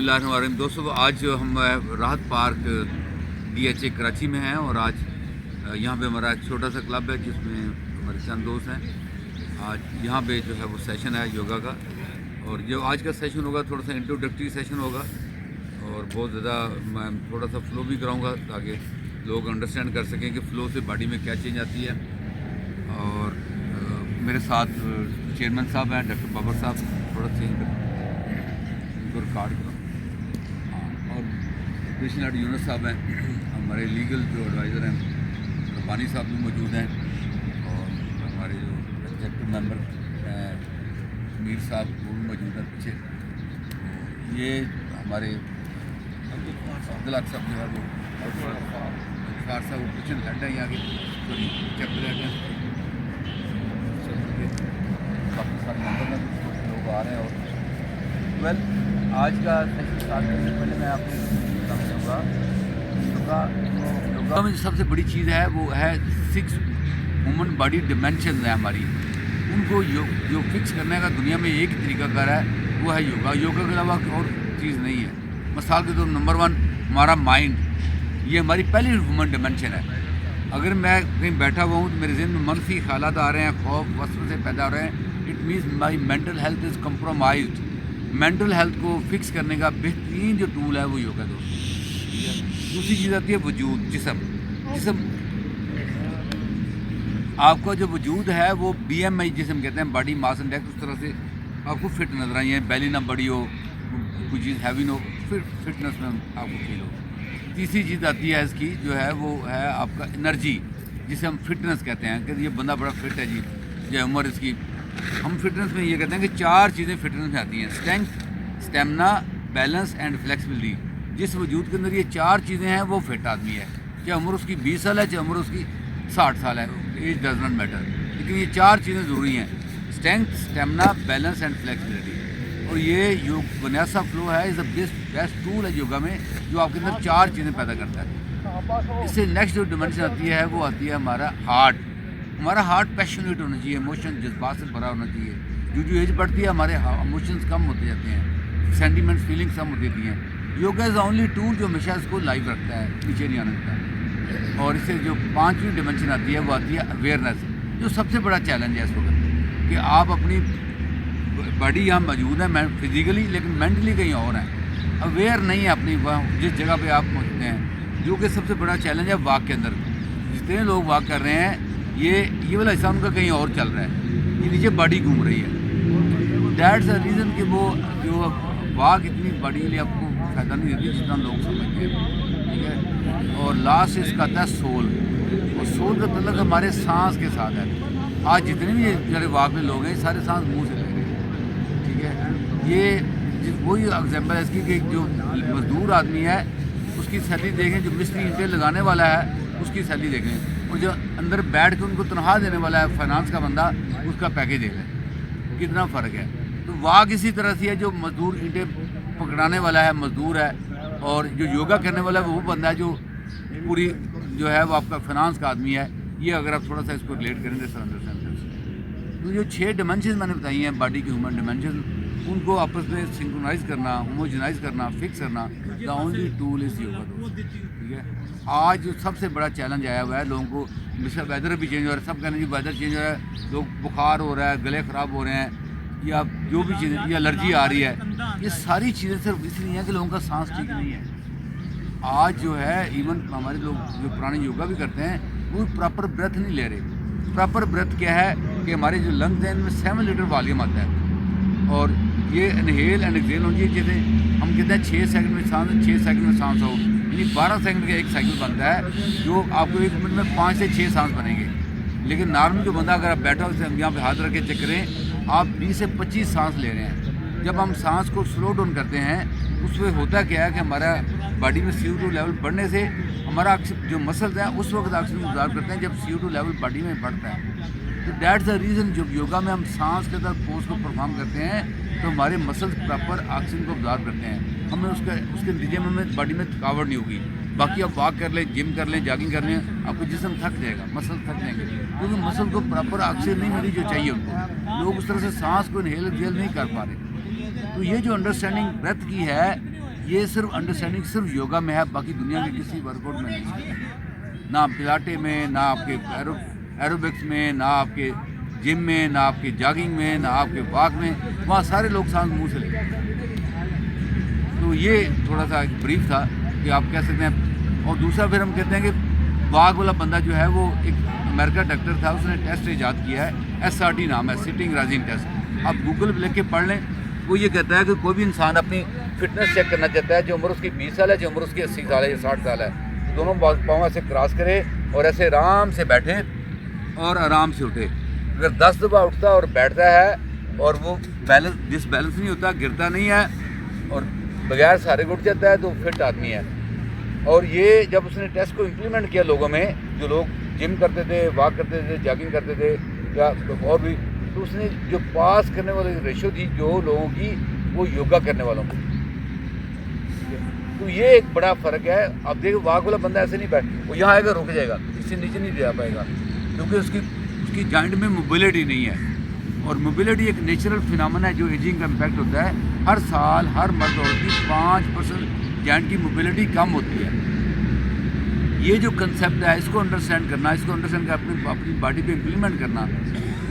बिस्मिल्लाहिर्रहमानिर्रहीम। दोस्तों, आज हम राहत पार्क DHA कराची में हैं और आज यहाँ पे हमारा एक छोटा सा क्लब है जिसमें हमारे चंद दोस्त हैं। आज यहाँ पे जो है वो सेशन है योगा का, और जो आज का सेशन होगा थोड़ा सा इंट्रोडक्टरी सेशन होगा और बहुत ज़्यादा मैं थोड़ा सा फ्लो भी कराऊँगा ताकि लोग अंडरस्टैंड कर सकें कि फ़्लो से बॉडी में क्या चेंज आती है। और मेरे साथ चेयरमैन साहब हैं डॉक्टर बाबर साहब, थोड़ा सा इनको रिकॉर्ड करो। हाँ, और कृष्ण यूनुस साहब हैं हमारे लीगल जो एडवाइज़र हैं, रब्बानी साहब भी मौजूद हैं, और हमारे जो एग्जेक्टिव मेंबर हैं मीर साहब वो भी मौजूद हैं पीछे। ये हमारे अब्दुल्ला साहब जो है वो फार साहब वो किचन हेड है यहाँ के, सॉरी चैप्टर हेड हैं। काफ़ी सारे मेंबर लोग आ रहे हैं। और आज का सेशन स्टार्ट करने से पहले मैं आपको बताना चाहूँगा योगा में सबसे बड़ी चीज़ है वो है 6 ह्यूमन बॉडी डिमेंशन है हमारी। उनको जो फिक्स करने का दुनिया में एक ही तरीकाकार है वो है योगा। योगा के अलावा और चीज़ नहीं है। मिसाल के तौर नंबर 1 हमारा माइंड, ये हमारी पहली ह्यूमन डिमेंशन है। अगर मैं कहीं बैठा हुआ हूँ तो मेरे जहन में मनफी ख्यालात आ रहे हैं, खौफ वसवसे पैदा हो रहे हैं, it means my mental health is compromised. Mental health को फिक्स करने का बेहतरीन जो टूल है वो योगा दोस्तों। दूसरी चीज़ आती है वजूद, जिस्म। आपका जो वजूद है वो BMI जिसम कहते हैं, बॉडी मास इंडेक्स, उस तरह से आपको फिट नजर आई है। बैली ना बड़ी हो, कोई चीज़ हैवी ना हो, फिटनेस में आपको फील हो। तीसरी चीज़ आती है इसकी जो है वो है आपका एनर्जी, जिसे हम फिटनेस कहते हैं कि ये बंदा बड़ा फिट है जी, ये उम्र इसकी। हम फिटनेस में ये कहते हैं कि 4 चीज़ें फिटनेस में आती हैं: strength, stamina, balance and flexibility. जिस वजूद के अंदर ये 4 चीज़ें हैं वो फिट आदमी है। चाहे उम्र उसकी 20 साल है, चाहे उम्र उसकी 60 साल है, एज डज नॉट मैटर, लेकिन ये 4 चीज़ें ज़रूरी हैं: strength, stamina, balance and flexibility. और ये योग विन्यासा फ्लो है, इज़ द बेस्ट टूल है योगा में, जो आपके अंदर 4 चीज़ें पैदा करता है। इससे नेक्स्ट जो डिमेंशन आती है वो आती है हमारा हार्ट। हमारा हार्ट पैशनेट होना चाहिए, इमोशन जज्बात से भरा होना चाहिए। जो एज बढ़ती है हमारे इमोशंस कम होते जाते हैं, सेंटीमेंट्स फीलिंग्स कम होती जाती हैं। Yoga is the only tool जो हमेशा इसको लाइव रखता है, नीचे नहीं आने देता। और इससे जो 5वीं डिमेंशन आती है वो आती है अवेयरनेस, जो सबसे बड़ा चैलेंज है इस वक्त, कि आप अपनी बॉडी यहाँ मौजूद है फिजिकली, लेकिन मेंटली कहीं और है, अवेयर नहीं है अपनी जिस जगह पे आप पहुँचते हैं, जो कि सबसे बड़ा चैलेंज है वॉक के अंदर। जितने लोग वॉक कर रहे हैं ये वाला हिस्सा उनका कहीं और चल रहा है, ये नीचे बॉडी घूम रही है। दैट्स द रीज़न कि वो जो वॉक इतनी बॉडी के लिए आपको फ़ायदा नहीं देती जितना लोग समझते हैं, ठीक है। और लास्ट इसका आता है सोल, और सोल का तल्लुक हमारे सांस के साथ है। आज जितने भी जड़े वॉक में लोग हैं सारे सांस मुँह से ले रहे हैं, ठीक है। ये वही एग्जाम्पल है इसकी कि जो मजदूर आदमी है उसकी सैलरी देखें, जो मिस्त्री ईंटें लगाने वाला है उसकी सैलरी देखें, और जो अंदर बैठ के उनको तनख्वाह देने वाला है फाइनेंस का बंदा, उसका पैकेज देख लें, कितना फ़र्क है। तो वॉक इसी तरह से है, जो मजदूर ईंटें पकड़ाने वाला है मजदूर है, और जो योगा करने वाला है वो बंदा है जो पूरी जो है वो आपका फाइनेंस का आदमी है। ये अगर आप थोड़ा सा इसको रिलेट करेंगे सर अंडरस्टैंड। तो जो 6 डिमेंशन मैंने बताई हैं बॉडी की ह्यूमन डिमेंशन, उनको आपस में सिंक्रोनाइज करना, होमोजेनाइज करना, फिक्स करना, the only tool is yoga दोस्तों, ठीक है। आज जो सबसे बड़ा चैलेंज आया हुआ है लोगों को, जैसे वेदर भी चेंज हो रहा है, सब कहने जी वेदर चेंज हो रहा है, लोग बुखार हो रहा है, गले ख़राब हो रहे हैं, या जो भी चीज़ें, या एलर्जी आ रही है, ये सारी चीज़ें सिर्फ इसलिए हैं कि लोगों का सांस ठीक नहीं है। आज जो है इवन हमारे लोग जो पुराने योगा भी करते हैं वो प्रॉपर ब्रेथ नहीं ले रहे। प्रॉपर ब्रेथ क्या है कि हमारे जो लंग्स हैं इनमें 7 लीटर वॉल्यूम आता है, और ये इनहेल एंड एक्सहेल होनी चाहिए। जैसे हम कहते हैं 6 सेकंड में सांस, 6 सेकंड में सांस हो, यानी 12 सेकंड का एक साइकिल बनता है, जो आपको 1 मिनट में 5 से 6 सांस बनेंगे। लेकिन नॉर्मल जो बंदा अगर आप बैठा हो, यहाँ पे हाथ रख के चेक करें, आप 20 से 25 सांस ले रहे हैं। जब हम सांस को स्लो डाउन करते हैं उसमें होता क्या है कि हमारा बॉडी में CO2 लेवल बढ़ने से हमारा जो मसल्स हैं उस वक्त ऑक्सीजन ऑब्जॉर्व करते हैं जब CO2 लेवल बॉडी में बढ़ता है। तो दैट्स द रीज़न जब योगा में हम सांस के साथ पोज को परफॉर्म करते हैं तो हमारे मसल्स प्रॉपर ऑक्सीजन को ऑब्जॉर्व करते हैं, हमें उसके नतीजे में हमें बॉडी में थकावट नहीं होगी। बाकी आप वॉक कर लें, जिम कर लें, जॉगिंग कर लें, आपको जिस्म थक जाएगा, मसल थक जाएंगे, क्योंकि मसल को प्रॉपर ऑक्सीजन नहीं मिली जो चाहिए उनको। लोग उस तरह से सांस को इनहेल एक्सहेल नहीं कर पा रहे। तो ये जो अंडरस्टैंडिंग ब्रेथ की है ये सिर्फ अंडरस्टैंडिंग सिर्फ योगा में है, बाकी दुनिया के किसी वर्कआउट में नहीं, ना पिलाटे में, ना आपके एरोबिक्स में, ना आपके जिम में, ना आपके जॉगिंग में, ना आपके वॉक में, वहाँ सारे लोग सांस मुँह से लेते हैं। तो ये थोड़ा सा एक ब्रीफ था कि आप कह सकते हैं। और दूसरा फिर हम कहते हैं कि वॉक वाला बंदा जो है वो एक अमेरिका डॉक्टर था, उसने टेस्ट ईजाद किया है, SRT नाम है, सिटिंग राइजिंग टेस्ट। आप गूगल पर लिख के पढ़ लें। वो ये कहता है कि कोई भी इंसान अपनी फिटनेस चेक करना चाहता है, जो उम्र उसकी 20 साल है, जो उम्र उसकी 80 साल है या 60 साल है, तो दोनों पाँव ऐसे क्रॉस करे और ऐसे आराम से बैठे और आराम से उठे। अगर 10 दफ़ा उठता और बैठता है और वो बैलेंस नहीं होता, गिरता नहीं है और बगैर सहारे उठ जाता है, तो फिट आदमी है। और ये जब उसने टेस्ट को इम्प्लीमेंट किया लोगों में, जो लोग जिम करते थे, वॉक करते थे, जॉगिंग करते थे या और भी, तो उसने जो पास करने वाली रेशो थी जो लोगों की, वो योगा करने वालों की। तो ये एक बड़ा फ़र्क है। अब देखो वॉक वाला बंदा ऐसे नहीं बैठ, वो यहाँ आएगा रुक जाएगा, इससे नीचे नहीं जा पाएगा, क्योंकि उसकी जॉइंट में मोबिलिटी नहीं है। और मोबिलिटी एक नेचुरल फिनोमेना है जो एजिंग का इम्पैक्ट होता है। हर साल हर मर्द औरत की 5% जॉइंट की मोबिलिटी कम होती है। ये जो कंसेप्ट है, इसको अंडरस्टैंड करना, इसको अंडरस्टैंड कर अपनी बॉडी पे इम्प्लीमेंट करना,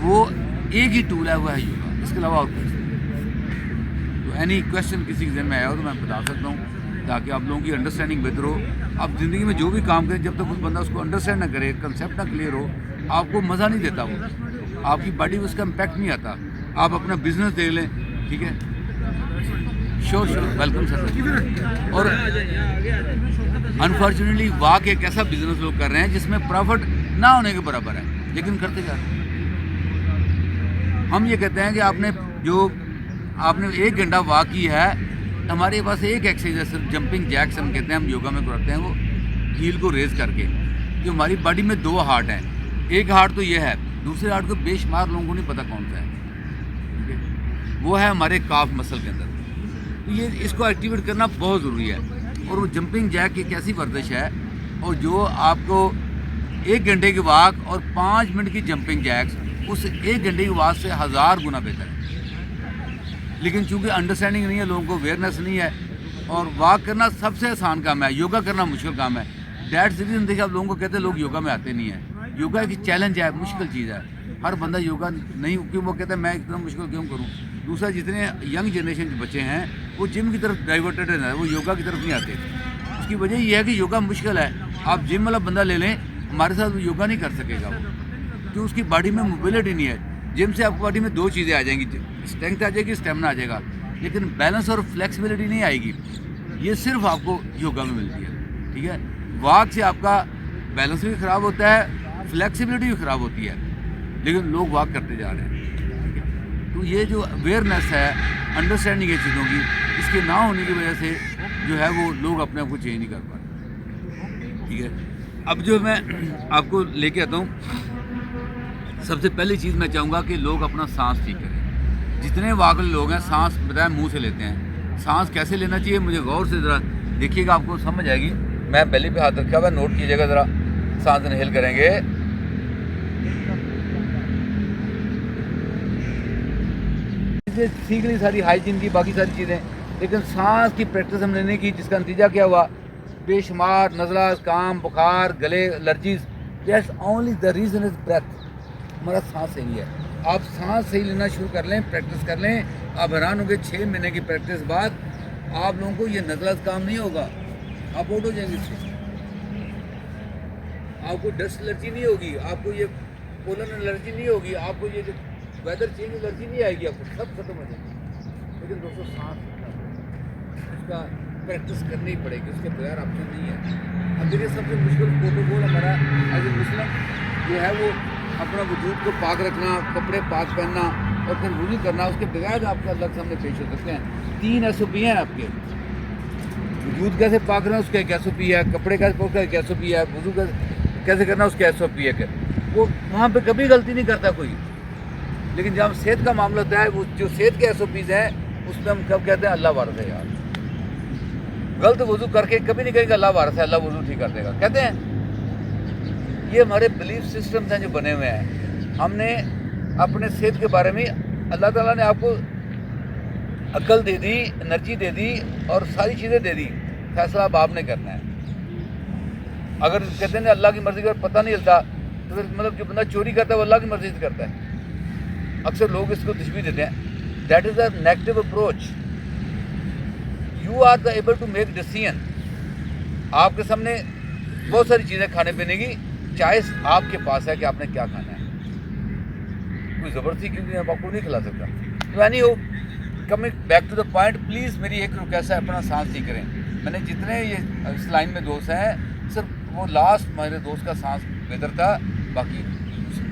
वो एक ही टूल है, वो है योगा, इसके अलावा और कुछ नहीं। तो एनी क्वेश्चन किसी के जहन में आया हो तो मैं बता सकता हूँ, ताकि आप लोगों की अंडरस्टैंडिंग बेहतर हो। आप ज़िंदगी में जो भी काम करें, जब तक उस बंदा उसको अंडरस्टैंड ना करे, कंसेप्ट ना क्लियर हो, आपको मज़ा नहीं देता, वो आपकी बॉडी में उसका इम्पैक्ट नहीं आता। आप अपना बिजनेस देख लें, ठीक है, श्योर वेलकम सर। और अनफॉर्चुनेटली वॉक एक ऐसा बिजनेस लोग कर रहे हैं जिसमें प्रॉफिट ना होने के बराबर है, लेकिन करते जा रहे हैं। हम ये कहते हैं कि आपने 1 घंटा वॉक की है, हमारे पास एक एक्सरसाइज है सिर्फ जंपिंग जैक्स हम कहते हैं, हम योगा में करते हैं, वो हील को रेज करके। जो हमारी बॉडी में 2 हार्ट हैं, एक हार्ट तो ये है, दूसरे हार्ट को बेशुमार लोगों को नहीं पता कौन सा है, ठीक है, वो है हमारे काफ मसल के अंदर। तो ये इसको एक्टिवेट करना बहुत ज़रूरी है। और वो जंपिंग जैक एक ऐसी वर्जिश है, और जो आपको 1 घंटे की वॉक और 5 मिनट की जंपिंग जैक्स उस 1 घंटे की वॉक से 1000 गुना बेहतर है। लेकिन चूंकि अंडरस्टैंडिंग नहीं है, लोगों को अवेयरनेस नहीं है, और वॉक करना सबसे आसान काम है, योगा करना मुश्किल काम है। दैट्स रीजन देखिए आप लोगों को कहते हैं लोग योगा में आते नहीं हैं। योगा एक चैलेंज है, मुश्किल चीज़ है। हर बंदा योगा नहीं, क्यों वो कहता है मैं इतना मुश्किल क्यों करूँ। दूसरा, जितने यंग जनरेशन के बच्चे हैं वो जिम की तरफ डाइवर्टेड है, वो योगा की तरफ नहीं आते। उसकी वजह ये है कि योगा मुश्किल है। आप जिम वाला बंदा ले लें, हमारे साथ वो योगा नहीं कर सकेगा, क्योंकि उसकी बॉडी में मोबिलिटी नहीं है। जिम से आपकी बॉडी में 2 चीज़ें आ जाएंगी, स्ट्रेंथ आ जाएगी, स्टेमिना आ जाएगा, लेकिन बैलेंस और फ्लेक्सिबिलिटी नहीं आएगी। ये सिर्फ आपको योगा में मिलती है, ठीक है। वॉक से आपका बैलेंस भी ख़राब होता है, फ्लेक्सिबिलिटी भी ख़राब होती है, लेकिन लोग वॉक करते जा रहे हैं, ठीक है। तो ये जो अवेयरनेस है, अंडरस्टैंडिंग है चीज़ों की, इसके ना होने की वजह से जो है वो लोग अपने आप को चेंज नहीं कर पा रहे, ठीक है। अब जो मैं आपको लेके आता हूँ, सबसे पहली चीज़ मैं चाहूँगा कि लोग अपना सांस ठीक करें। जितने वाकई लोग हैं सांस बताया मुंह से लेते हैं, सांस कैसे लेना चाहिए मुझे गौर से ज़रा देखिएगा, आपको समझ आएगी। मैं बेली पे हाथ रखा हुआ, नोट कीजिएगा ज़रा, सांस इनहेल करेंगे, सीख ली सारी हाइजीन की, बाकी सारी चीज़ें, लेकिन सांस की प्रैक्टिस हमने नहीं की, जिसका नतीजा क्या हुआ, बेशुमार नज़ला, काम, बुखार, गले, allergies. That's only the reason is breath. हमारा सांस सही है। आप सांस सही लेना शुरू कर लें, प्रैक्टिस कर लें, आप हैरान होंगे 6 महीने की प्रैक्टिस बाद आप लोगों को ये नज़ला काम नहीं होगा, आप आउट हो जाएंगे इससे। आपको डस्ट एलर्जी नहीं होगी, आपको ये पोलन एलर्जी नहीं होगी, आपको ये जो वेदर चेंज एलर्जी नहीं आएगी, आपको सब खत्म हो जाएगी। लेकिन दोस्तों सांस इसका प्रैक्टिस करनी पड़ेगी, उसके बगैर ऑप्शन नहीं है। अब देखिए सबसे मुश्किल प्रोटोकॉल हमारा एज ए मुस्लिम जो है वो अपना वजूद को पाक रखना, कपड़े पाक पहनना और फिर वुज़ू करना, उसके बगैर आपका अल्लाह के सामने पेश हो सकते हैं। 3 SOP हैं आपके। वजूद कैसे पाक करना उसका एक SOP है, कपड़े कैसे पाक करना एक SOP है, वुज़ू कैसे करना उसका SOP है। वो वहाँ पे कभी गलती नहीं करता कोई, लेकिन जब सेहत का मामला होता है, वो जो सेहत के SOPs हैं उसमें हम कब कहते हैं अल्लाह वारस है। यार गलत वुज़ू करके कभी नहीं कहेगा अल्लाह वारस है, अल्लाह वुज़ू ठीक कर देगा, कहते हैं। ये हमारे बिलीफ सिस्टम्स हैं जो बने हुए हैं। हमने अपने सेहत के बारे में, अल्लाह ताला ने आपको अकल दे दी, एनर्जी दे दी और सारी चीज़ें दे दी, फैसला अब आपने करना है। अगर कहते हैं अल्लाह की मर्ज़ी का पता नहीं चलता तो फिर मतलब जो बंदा चोरी करता है वो अल्लाह की मर्ज़ी से करता है। अक्सर लोग इसको तशबीह देते हैं। That is a negative approach. You are the able to make decision. आपके सामने बहुत सारी चीज़ें खाने पीने की चॉइस आपके पास है कि आपने क्या खाना है। कोई ज़बरदस्ती क्योंकि मैं आपको नहीं खिला सकता। तो anyhow, coming back to the point, please मेरी एक रिक्वेस्ट है, अपना सांस ठीक करें। मैंने जितने ये इस लाइन में दोस्त हैं, सिर्फ वो लास्ट मेरे दोस्त का सांस बेहतर था, बाकी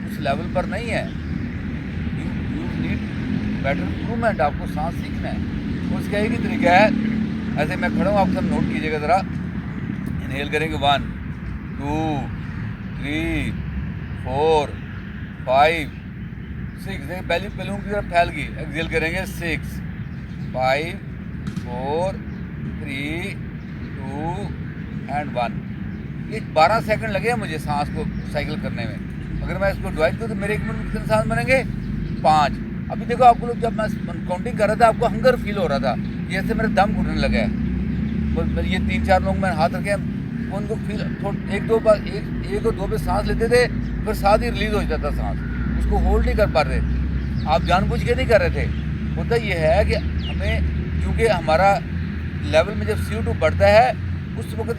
उस लेवल पर नहीं है। You need better improvement. आपको सांस सीखना है। उसका एक ही तरीका है, ऐसे मैं खड़ा हूँ, आप सब नोट कीजिएगा ज़रा। इनहेल करेंगे 1 2 3 4 5 6, बैली बैलून की तरफ फैल गई। एक्सेल करेंगे 6 5 4 3 2 एंड 1। ये 12 सेकंड लगे हैं मुझे सांस को साइकिल करने में। अगर मैं इसको डिवाइड करूँ तो मेरे 1 मिनट में कितने सांस बनेंगे? 5। अभी देखो आपको लोग, जब मैं काउंटिंग कर रहा था आपको हंगर फील हो रहा था, जैसे मेरा दम घुटने लगा है। ये 3-4 लोग मैंने हाथ रखे, उनको फील एक दो और दो पे सांस लेते थे, फिर साथ ही रिलीज हो जाता था सांस, उसको होल्ड नहीं कर पा रहे थे। आप जानबूझ के नहीं कर रहे थे। होता ये है कि हमें, क्योंकि हमारा लेवल में जब CO2 बढ़ता है उस वक्त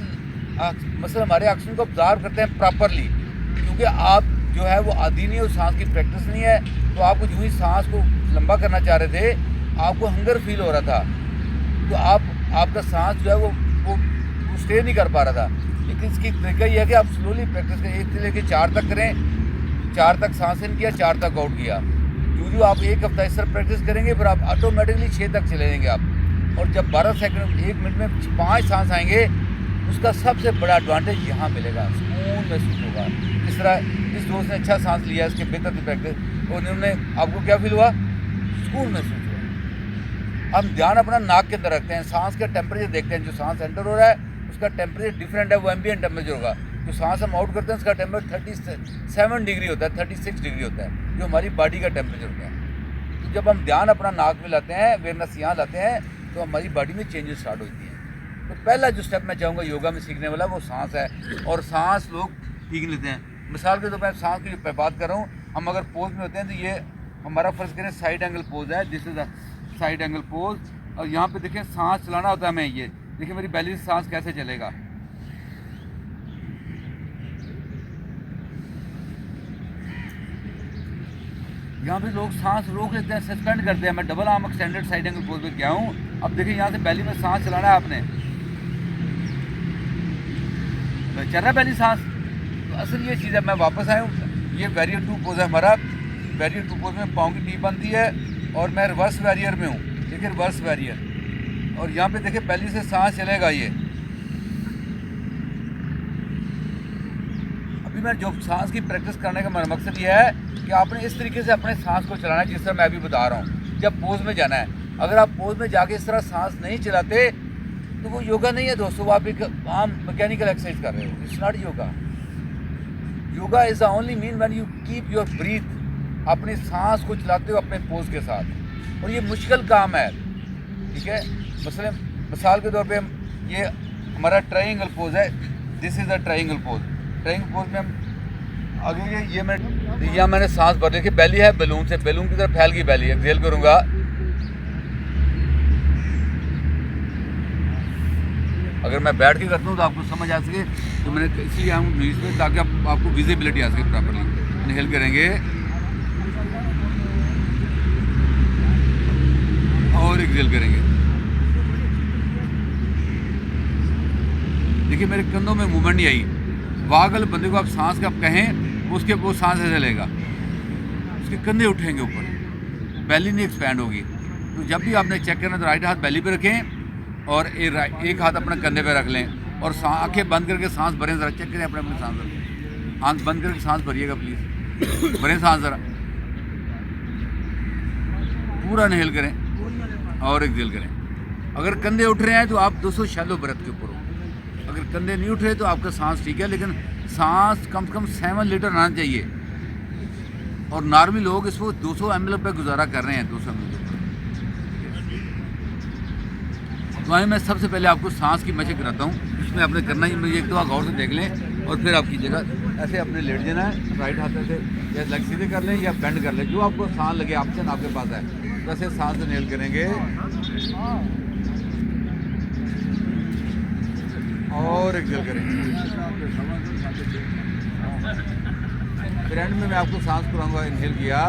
मतलब हमारे ऑक्सीजन को ऑब्जर्व करते हैं प्रॉपरली। क्योंकि आप जो है वो आदी नहीं है, उस सांस की प्रैक्टिस नहीं है, तो आपको जो ही सांस को लंबा करना चाह रहे थे, आपको हंगर फील हो रहा था, तो आपका सांस जो है वो स्टे नहीं कर पा रहा था। लेकिन इसकी तरीका यह है कि आप स्लोली प्रैक्टिस करें। 1 से लेकर 4 तक करें, 4 तक सांस इन किया, 4 तक आउट किया। जो आप 1 हफ्ता इस तरह प्रैक्टिस करेंगे, फिर आप ऑटोमेटिकली 6 तक चले जाएंगे आप। और जब 12 सेकंड 1 मिनट में 5 सांस आएंगे, उसका सबसे बड़ा एडवांटेज यहाँ मिलेगा, सुकून महसूस होगा। इस तरह इस दोस्त ने अच्छा सांस लिया, इसके बेहतर से प्रैक्टिस, और उन्होंने आपको क्या फील हुआ? सुकून महसूस हुआ। हम ध्यान अपना नाक के अंदर रखते हैं, सांस का टेम्परेचर देखते हैं। जो सांस एंटर हो रहा है उसका टेम्परेचर डिफरेंट है, वो एम्बिएंट टेम्परेचर होगा। जो सांस हम आउट करते हैं उसका टेम्परेचर 37 डिग्री होता है, 36 डिग्री होता है, जो हमारी बॉडी का टेम्परेचर होता है। तो जब हम ध्यान अपना नाक में लाते हैं, अवेयरनेस यहाँ लाते हैं, तो हमारी बॉडी में चेंजेस स्टार्ट होती हैं। तो पहला जो स्टेप मैं चाहूँगा योगा में सीखने वाला, वो सांस है। और सांस लोग ठीक लेते हैं। मिसाल के तौर पर सांस की जो बात कर रहा हूँ, हम अगर पोज में होते हैं तो ये हमारा फर्ज करें साइड एंगल पोज है, this is side angle pose. और यहाँ पे देखें सांस चलाना होता है हमें, ये देखिए मेरी बैली से सांस कैसे चलेगा। यहाँ पे लोग सांस रोक लेते हैं, सस्पेंड करते हैं। मैं double arm extended side angle pose पे गया हूँ। अब देखिए यहाँ से बैली में सांस चलाना है आपने, तो चल रहा है बैली सांस। तो असल ये चीज़ है। मैं वापस आया हूँ, ये वैरियर 2 पोज है हमारा। वैरियर 2 पोज में पाँव की टीप बनती है और मैं रिवर्स वैरियर में हूँ। देखिए रिवर्स वैरियर, और यहाँ पे देखिए बैली से सांस चलेगा ये। अभी मैं जो सांस की प्रैक्टिस करने का मेरा मकसद ये है कि आपने इस तरीके से अपने सांस को चलाना है, जिस तरह मैं अभी बता रहा हूँ। जब पोज में जाना है, अगर आप पोज में जाके इस तरह सांस नहीं चलाते तो वो योगा नहीं है दोस्तों, वो आप एक आम मैकेनिकल एक्सरसाइज कर रहे हो। It's not yoga. Yoga is the only mean when you keep your breathe, अपनी सांस को चलाते हो अपने पोज के साथ। और ये मुश्किल काम है, ठीक है। मिसाल के तौर पे ये हमारा ट्रायंगल पोज है, this is the triangle pose. Triangle pose में हम आगे ये मैंने सांस भर रखी, बैली है बैलून से, बैलून की तरफ फैल गई बैली। एक्सेल करूँगा, अगर मैं बैठ के करता हूँ तो आपको समझ आ सके, तो मैंने इसलिए आऊँ न्यूज़ पे ताकि आपको विजिबिलिटी आ सके प्रॉपरली। इनहेल करेंगे और एक्सेल करेंगे। देखिए मेरे कंधों में मूवमेंट नहीं आई। वागल बंदे को आप सांस का कहें, उसके वो सांस ऐसे लेगा, उसके कंधे उठेंगे ऊपर, बैली नहीं एक्सपैंड होगी। तो जब भी आपने चेक करना तो राइट हाथ बैली पे रखें और एक हाथ अपने कंधे पे रख लें और आंखें बंद करके सांस भरें। ज़रा चेक करें अपने अपने सांस, आंख बंद करके सांस भरिएगा प्लीज़। भरें सांस ज़रा, पूरा इनहेल करें और एक्सेल करें। अगर कंधे उठ रहे हैं तो आप 200 शैलो ब्रेथ के ऊपर हो। अगर कंधे नहीं उठ रहे तो आपका सांस ठीक है, लेकिन सांस कम से कम 7 लीटर आना चाहिए। और नॉर्मल लोग इसको 200 ml पे गुजारा कर रहे हैं, 200 ml। तो आइए मैं सबसे पहले आपको सांस की मशक कराता हूँ। इसमें आपने करना ही, मुझे एक दफ़ा गौर से देख लें और फिर आप कीजिएगा। ऐसे अपने लेट जाना है, राइट हाथ से या लेग सीधे कर लें या बेंड कर लें, जो आपको सांस लगे, ऑप्शन आपके पास है। तो ऐसे सांस इनहेल करेंगे और एक्सहेल करेंगे। फिर एंड में मैं आपको सांस कराऊंगा। इनहेल किया,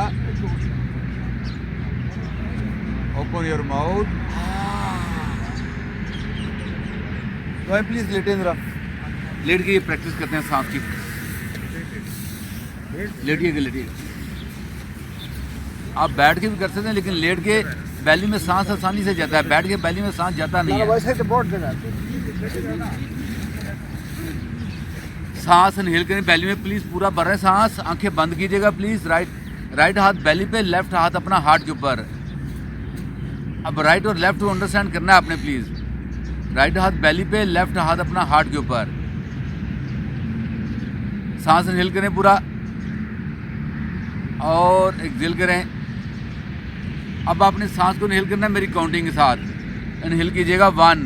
ओपन योर माउथ। तो प्लीज लेटे जरा, लेट के ये प्रैक्टिस करते हैं सांस की। लेटिएगा, लेटिएगा। आप बैठ के भी कर सकते हैं, लेकिन लेट के बैली में सांस आसानी से जाता है, बैठ के बैली में सांस जाता नहीं है। सांस इनहेल करें बैली में, प्लीज पूरा भर रहे हैं सांस। आंखें बंद कीजिएगा प्लीज। राइट हाथ बैली पे, लेफ्ट हाथ अपना हार्ट के ऊपर। अब राइट और लेफ्ट को अंडरस्टैंड करना है आपने प्लीज। राइट हाथ बैली पे, लेफ्ट हाथ अपना हार्ट के ऊपर। सांस इनहेल करें पूरा और एक्सहेल करें। अब आपने सांस को इनहेल करना है मेरी काउंटिंग के साथ। इनहेल कीजिएगा 1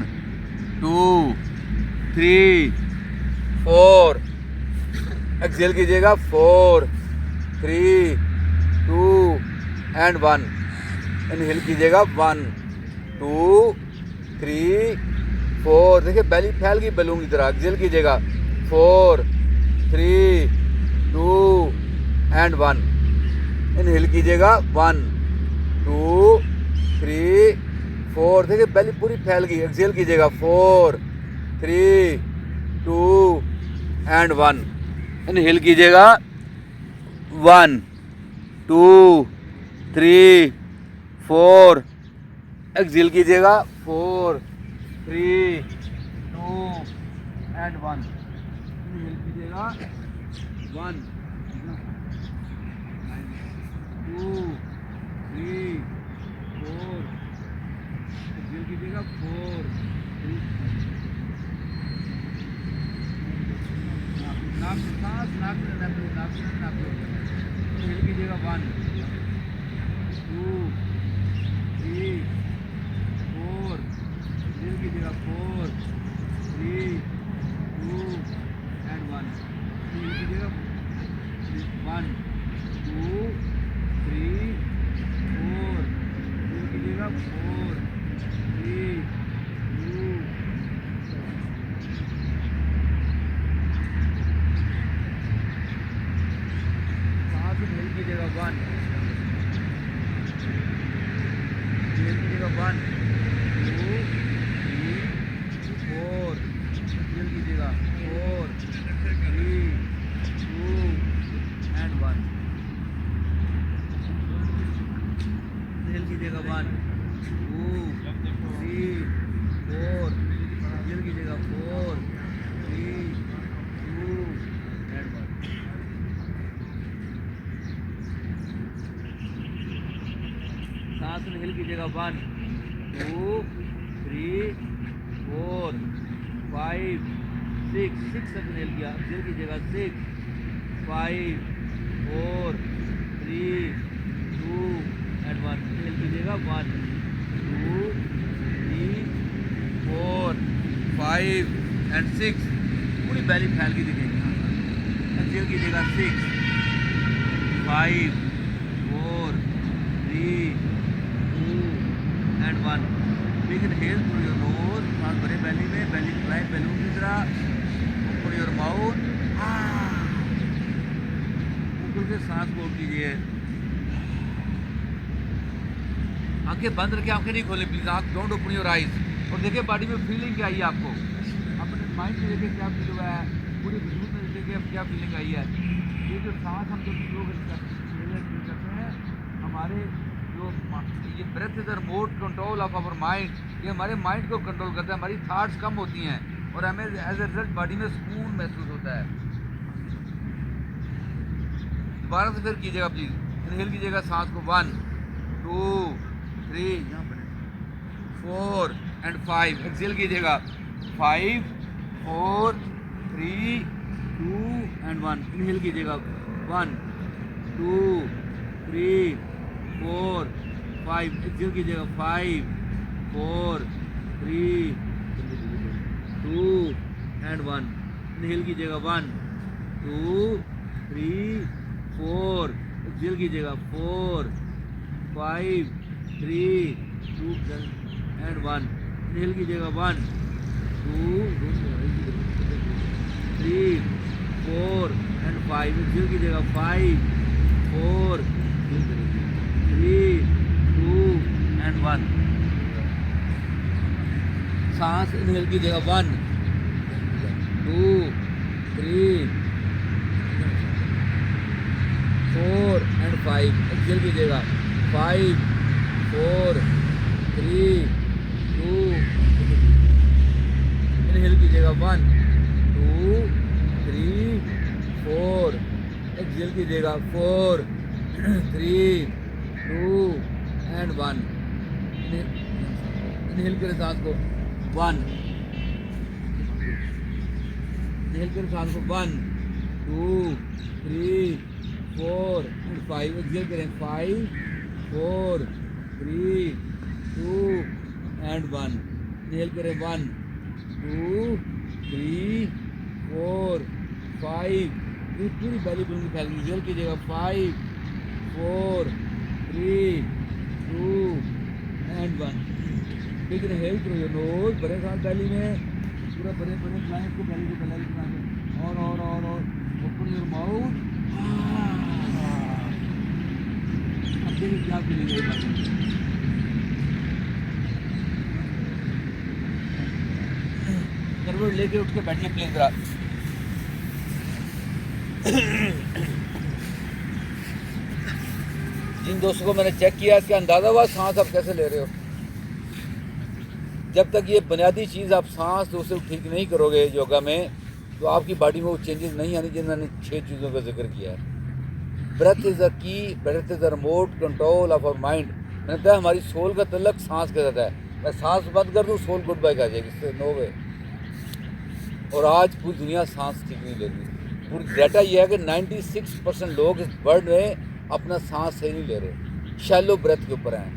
2 3 4। एक्सहेल कीजिएगा 4 3 2 एंड 1। इनहेल कीजिएगा 1 2 3 4। देखिए बैली फैल गई बैलून की तरह। एक्सहेल कीजिएगा 4 3 2 एंड 1। इनहेल कीजिएगा 1 2 3 4। देखिए बैली पूरी फैल गई। एक्सहेल कीजिएगा 4 3 2 एंड 1। इनहेल कीजिएगा 1 2 3 4। एक्सहेल कीजिएगा 4 3 2 एंड 1। इनहेल कीजिएगा 1 2 3 4। एक्सहेल कीजिएगा 4 3। नाक से सांस, नाक से नाक से नाक से। इनहेल कीजिएगा 1 2 3 4। एक्सहेल कीजिएगा 4 3 2 एंड 1। इनहेल कीजिएगा 1 2 3 4। एक्सहेल कीजिएगा 4 3 2। सांस इनहेल कीजिएगा 1। एक्सहेल कीजिएगा 1 2 3 4। एक्सहेल कीजिएगा 4 3 2 एंड 1। एक्सहेल कीजिएगा 1 2 3 4। एक्सहेल कीजिएगा 4 3 2 एंड 1। सांस इनहेल कीजिएगा 1 2 3 4 5 6। 6 तक इनहेल किया। एक्सहेल कीजिएगा 6 5 4 3 2 एंड 1। इनहेल कीजिएगा 1 2 3 4 5 एंड 6। पूरी बैली फैल की दिखेगी। एक्सहेल कीजिएगा 6 5 4 3 2 and 1। Big inhale through your knows. सांस भरे बैली में, बैली फ्लाई बैलून की तरह। Open your mouth. मुंह से सांस को कीजिए। आंखें बंद रखें, आंखें नहीं खोलें प्लीज। आंख डोंट ओपन योर आइज। और देखिए बॉडी में फीलिंग क्या आई है आपको। अपने माइंड में देखिए क्या फील हुआ है, पूरे वजूद में देखिए अब क्या फीलिंग आई है। ये जो सांस हम जब स्लो करते हैं, हमारे जो ये breath is the remote control of our mind. ये हमारे माइंड को कंट्रोल करता है। हमारी थॉट्स कम होती हैं और हमें एज ए रिजल्ट बॉडी में सुकून महसूस होता है। दोबारा से फिर कीजिएगा प्लीज। इनहेल कीजिएगा सांस को 1 2 3 यहाँ पर 4 एंड 5। एक्सहेल कीजिएगा 5 4 3 2 एंड 1। इनहेल कीजिएगा 1 2 3 4 5। एक्सहेल कीजिएगा 5 4 3 2 and 1। इनहेल कीजिएगा 1 2 3 4। एक्सहेल कीजिएगा 4 5 3 2 and 1। इनहेल कीजिएगा 1 2 3 4 and 5। एक्सहेल कीजिएगा 5 4 3 2 and 1। सांस इनहेल कीजिएगा 1 2 3 4 and 5। एक्सहेल कीजिएगा 5 4 3 2। इनहेल कीजिएगा 1 2 3 4। एक्सहेल कीजिएगा 4 3 2 and 1। इनहेल करें सांस को 1। इनहेल करें सांस को 1 2 3 4 and 5। एक्सहेल करें 5 4 3 2 and 1। इनहेल करें 1 2 3 4 5। पूरी बेली बलून फैल। एक्सहेल कीजिएगा 5 4 3 2 and 1। ठीक है, हेल्थ थ्रू योर नोज, बड़े सांस बेली में पूरा बड़े बड़े फ्लाइंग को बेली को बेली बना के और ओपन योर माउथ। अब देखिए क्या फीलिंग है। करवट लेके उठ के बैठिए प्लीज जरा। जिन दोस्तों को मैंने चेक किया इसका अंदाज़ा हुआ सांस आप कैसे ले रहे हो। जब तक ये बुनियादी चीज़ आप सांस दोस्तों ठीक नहीं करोगे योगा में, तो आपकी बॉडी में वो चेंजेस नहीं आनी जिन मैंने 6 चीज़ों का जिक्र किया है। Breath is a key, breath is a remote control of our mind. मैंने कहा हमारी सोल का तल्लक सांस के साथ है। मैं सांस बंद कर दूँ सोल गुड बाय कर जाएगी, इससे नो वे। और आज पूरी दुनिया सांस ठीक नहीं ले रही। पूरी डाटा ये है कि 96% लोग इस वर्ल्ड में अपना सांस सही नहीं ले रहे, शैलो ब्रेथ के ऊपर हैं,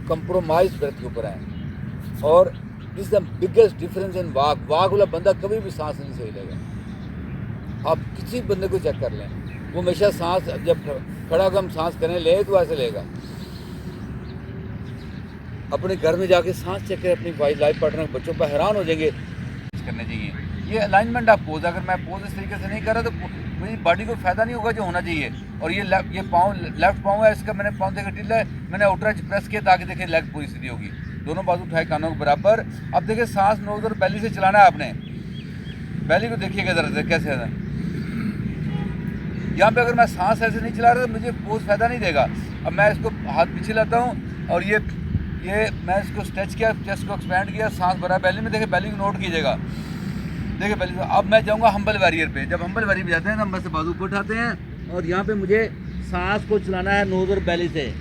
कंप्रोमाइज ब्रेथ के ऊपर हैं। और this the biggest difference in walk वाला बंदा कभी भी सांस नहीं सही लेगा। आप किसी बंदे को चेक कर लें, वो हमेशा सांस जब खड़ा होकर हम सांस करें ले तो ऐसे लेगा। अपने घर में जाके सांस चेक करें अपनी वाइफ लाइफ पार्टनर बच्चों पर, हैरान हो जाएंगे। करने चाहिए ये अलाइनमेंट ऑफ पोज। अगर मैं पोज इस तरीके से नहीं कर रहा तो मेरी बॉडी को फ़ायदा नहीं होगा जो होना चाहिए। और ये पाँव लेफ्ट पाँव है, इसका मैंने पाँव देखिए टिल है, मैंने आउटर प्रेस किया ताकि देखिए लेग पूरी सीधी होगी। दोनों बाजू उठाए कानों के बराबर। अब देखिए सांस नोज और बेली से चलाना है आपने। बेली को देखिएगा ज़रा से कैसे है। यहाँ पे अगर मैं सांस ऐसे नहीं चला रहा तो मुझे पोज फ़ायदा नहीं देगा। अब मैं इसको हाथ पीछे लाता हूँ और ये मैं इसको स्ट्रेच किया, चेस्ट को एक्सपेंड किया, सांस भरा बेली में। देखिए बेली को नोट कीजिएगा, देखिए बेली। अब मैं जाऊँगा हम्बल वॉरियर पे। जब हम्बल वॉरियर पे जाते हैं तो हम बस बाजू ऊपर उठाते हैं और यहाँ पे मुझे सांस को चलाना है नोज और बेली से।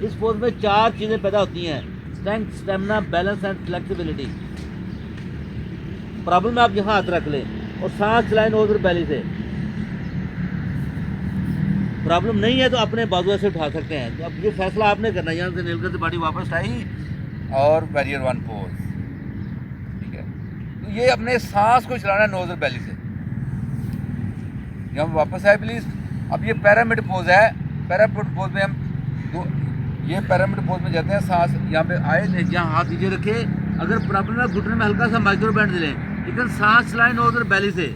इस पोज में 4 चीज़ें पैदा होती हैं: strength, stamina, balance and flexibility. Problem में आप यहाँ हाथ रख लें और सांस चलाएं नोज और बेली से। प्रॉब्लम नहीं है तो अपने बाजू ऐसे उठा सकते हैं। तो अब ये फैसला आपने करना है। यहाँ से नीलकर से बॉडी वापस आई और वॉरियर 1 पोज। ठीक है, तो ये अपने सांस को चलाना है नोज और बेली से। यहाँ वापस आए प्लीज़। अब ये पैरामिड पोज है। पैरामिड पोज में हम ये पैरामिड पोज में जाते हैं। सांस यहाँ पे आए, यहाँ हाथ नीचे रखे। अगर प्रॉब्लम है घुटने में हल्का सा माइक्रो बैंड लें, लेकिन सांस चलाएं नोज और बेली से।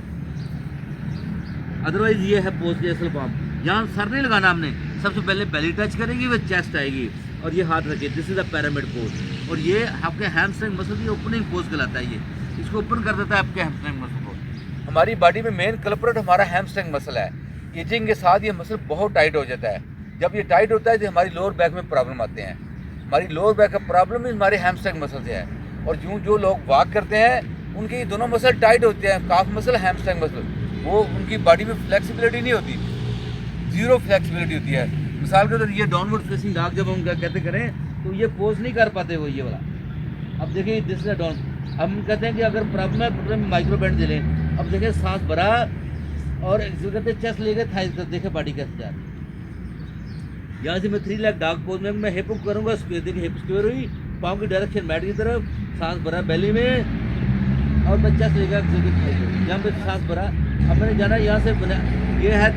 अदरवाइज ये है पोज की असल फॉर्म। यहाँ सर नहीं लगाना हमने, सबसे पहले बेली टच करेंगे, वह चेस्ट आएगी और ये हाथ रखिए। This is the pyramid pose. और ये आपके हैमस्ट्रिंग मसल की ओपनिंग पोज कहलाता है। ये इसको ओपन कर देता है आपके हैमस्ट्रिंग मसल को। हमारी बॉडी में मेन कल्प्रिट हमारा हैमस्ट्रिंग मसल है। एजिंग के साथ ये मसल बहुत टाइट हो जाता है। जब ये टाइट होता है तो हमारी लोअर बैक में प्रॉब्लम आते हैं। हमारी लोअर बैक का प्रॉब्लम ही हमारे हैमस्ट्रिंग मसल से है। और जो लोग वॉक करते हैं उनके ये दोनों मसल टाइट होते हैं, काफ मसल, हैमस्ट्रिंग मसल। वो उनकी बॉडी में फ्लेक्सिबिलिटी नहीं होती, जीरो फ्लेक्सिबिलिटी होती है। मिसाल के तौर ये डाउनवर्ड फेसिंग डॉग जब हम कहते करें तो ये पोज नहीं कर पाते वो ये वाला। अब देखिए दिस इज डाउन। हम कहते हैं कि अगर प्रॉब्लम है घुटने में माइक्रो बैंड दे लें। अब देखिए सांस भरा और कहते चेस्ट लेके थाइस कर, देखे बॉडी कैसे जा रही। यहाँ से मैं 3 लेग डॉग पोज में मैं हिप अप करूँगा, देखिए हिप स्क्वेयर हुई पाँव की डायरेक्शन मैट की तरफ, सांस भरा बेली में और मैं चेस्ट लेगा यहाँ पे सांस भरा। अब मैंने जाना यहाँ से बना, ये है,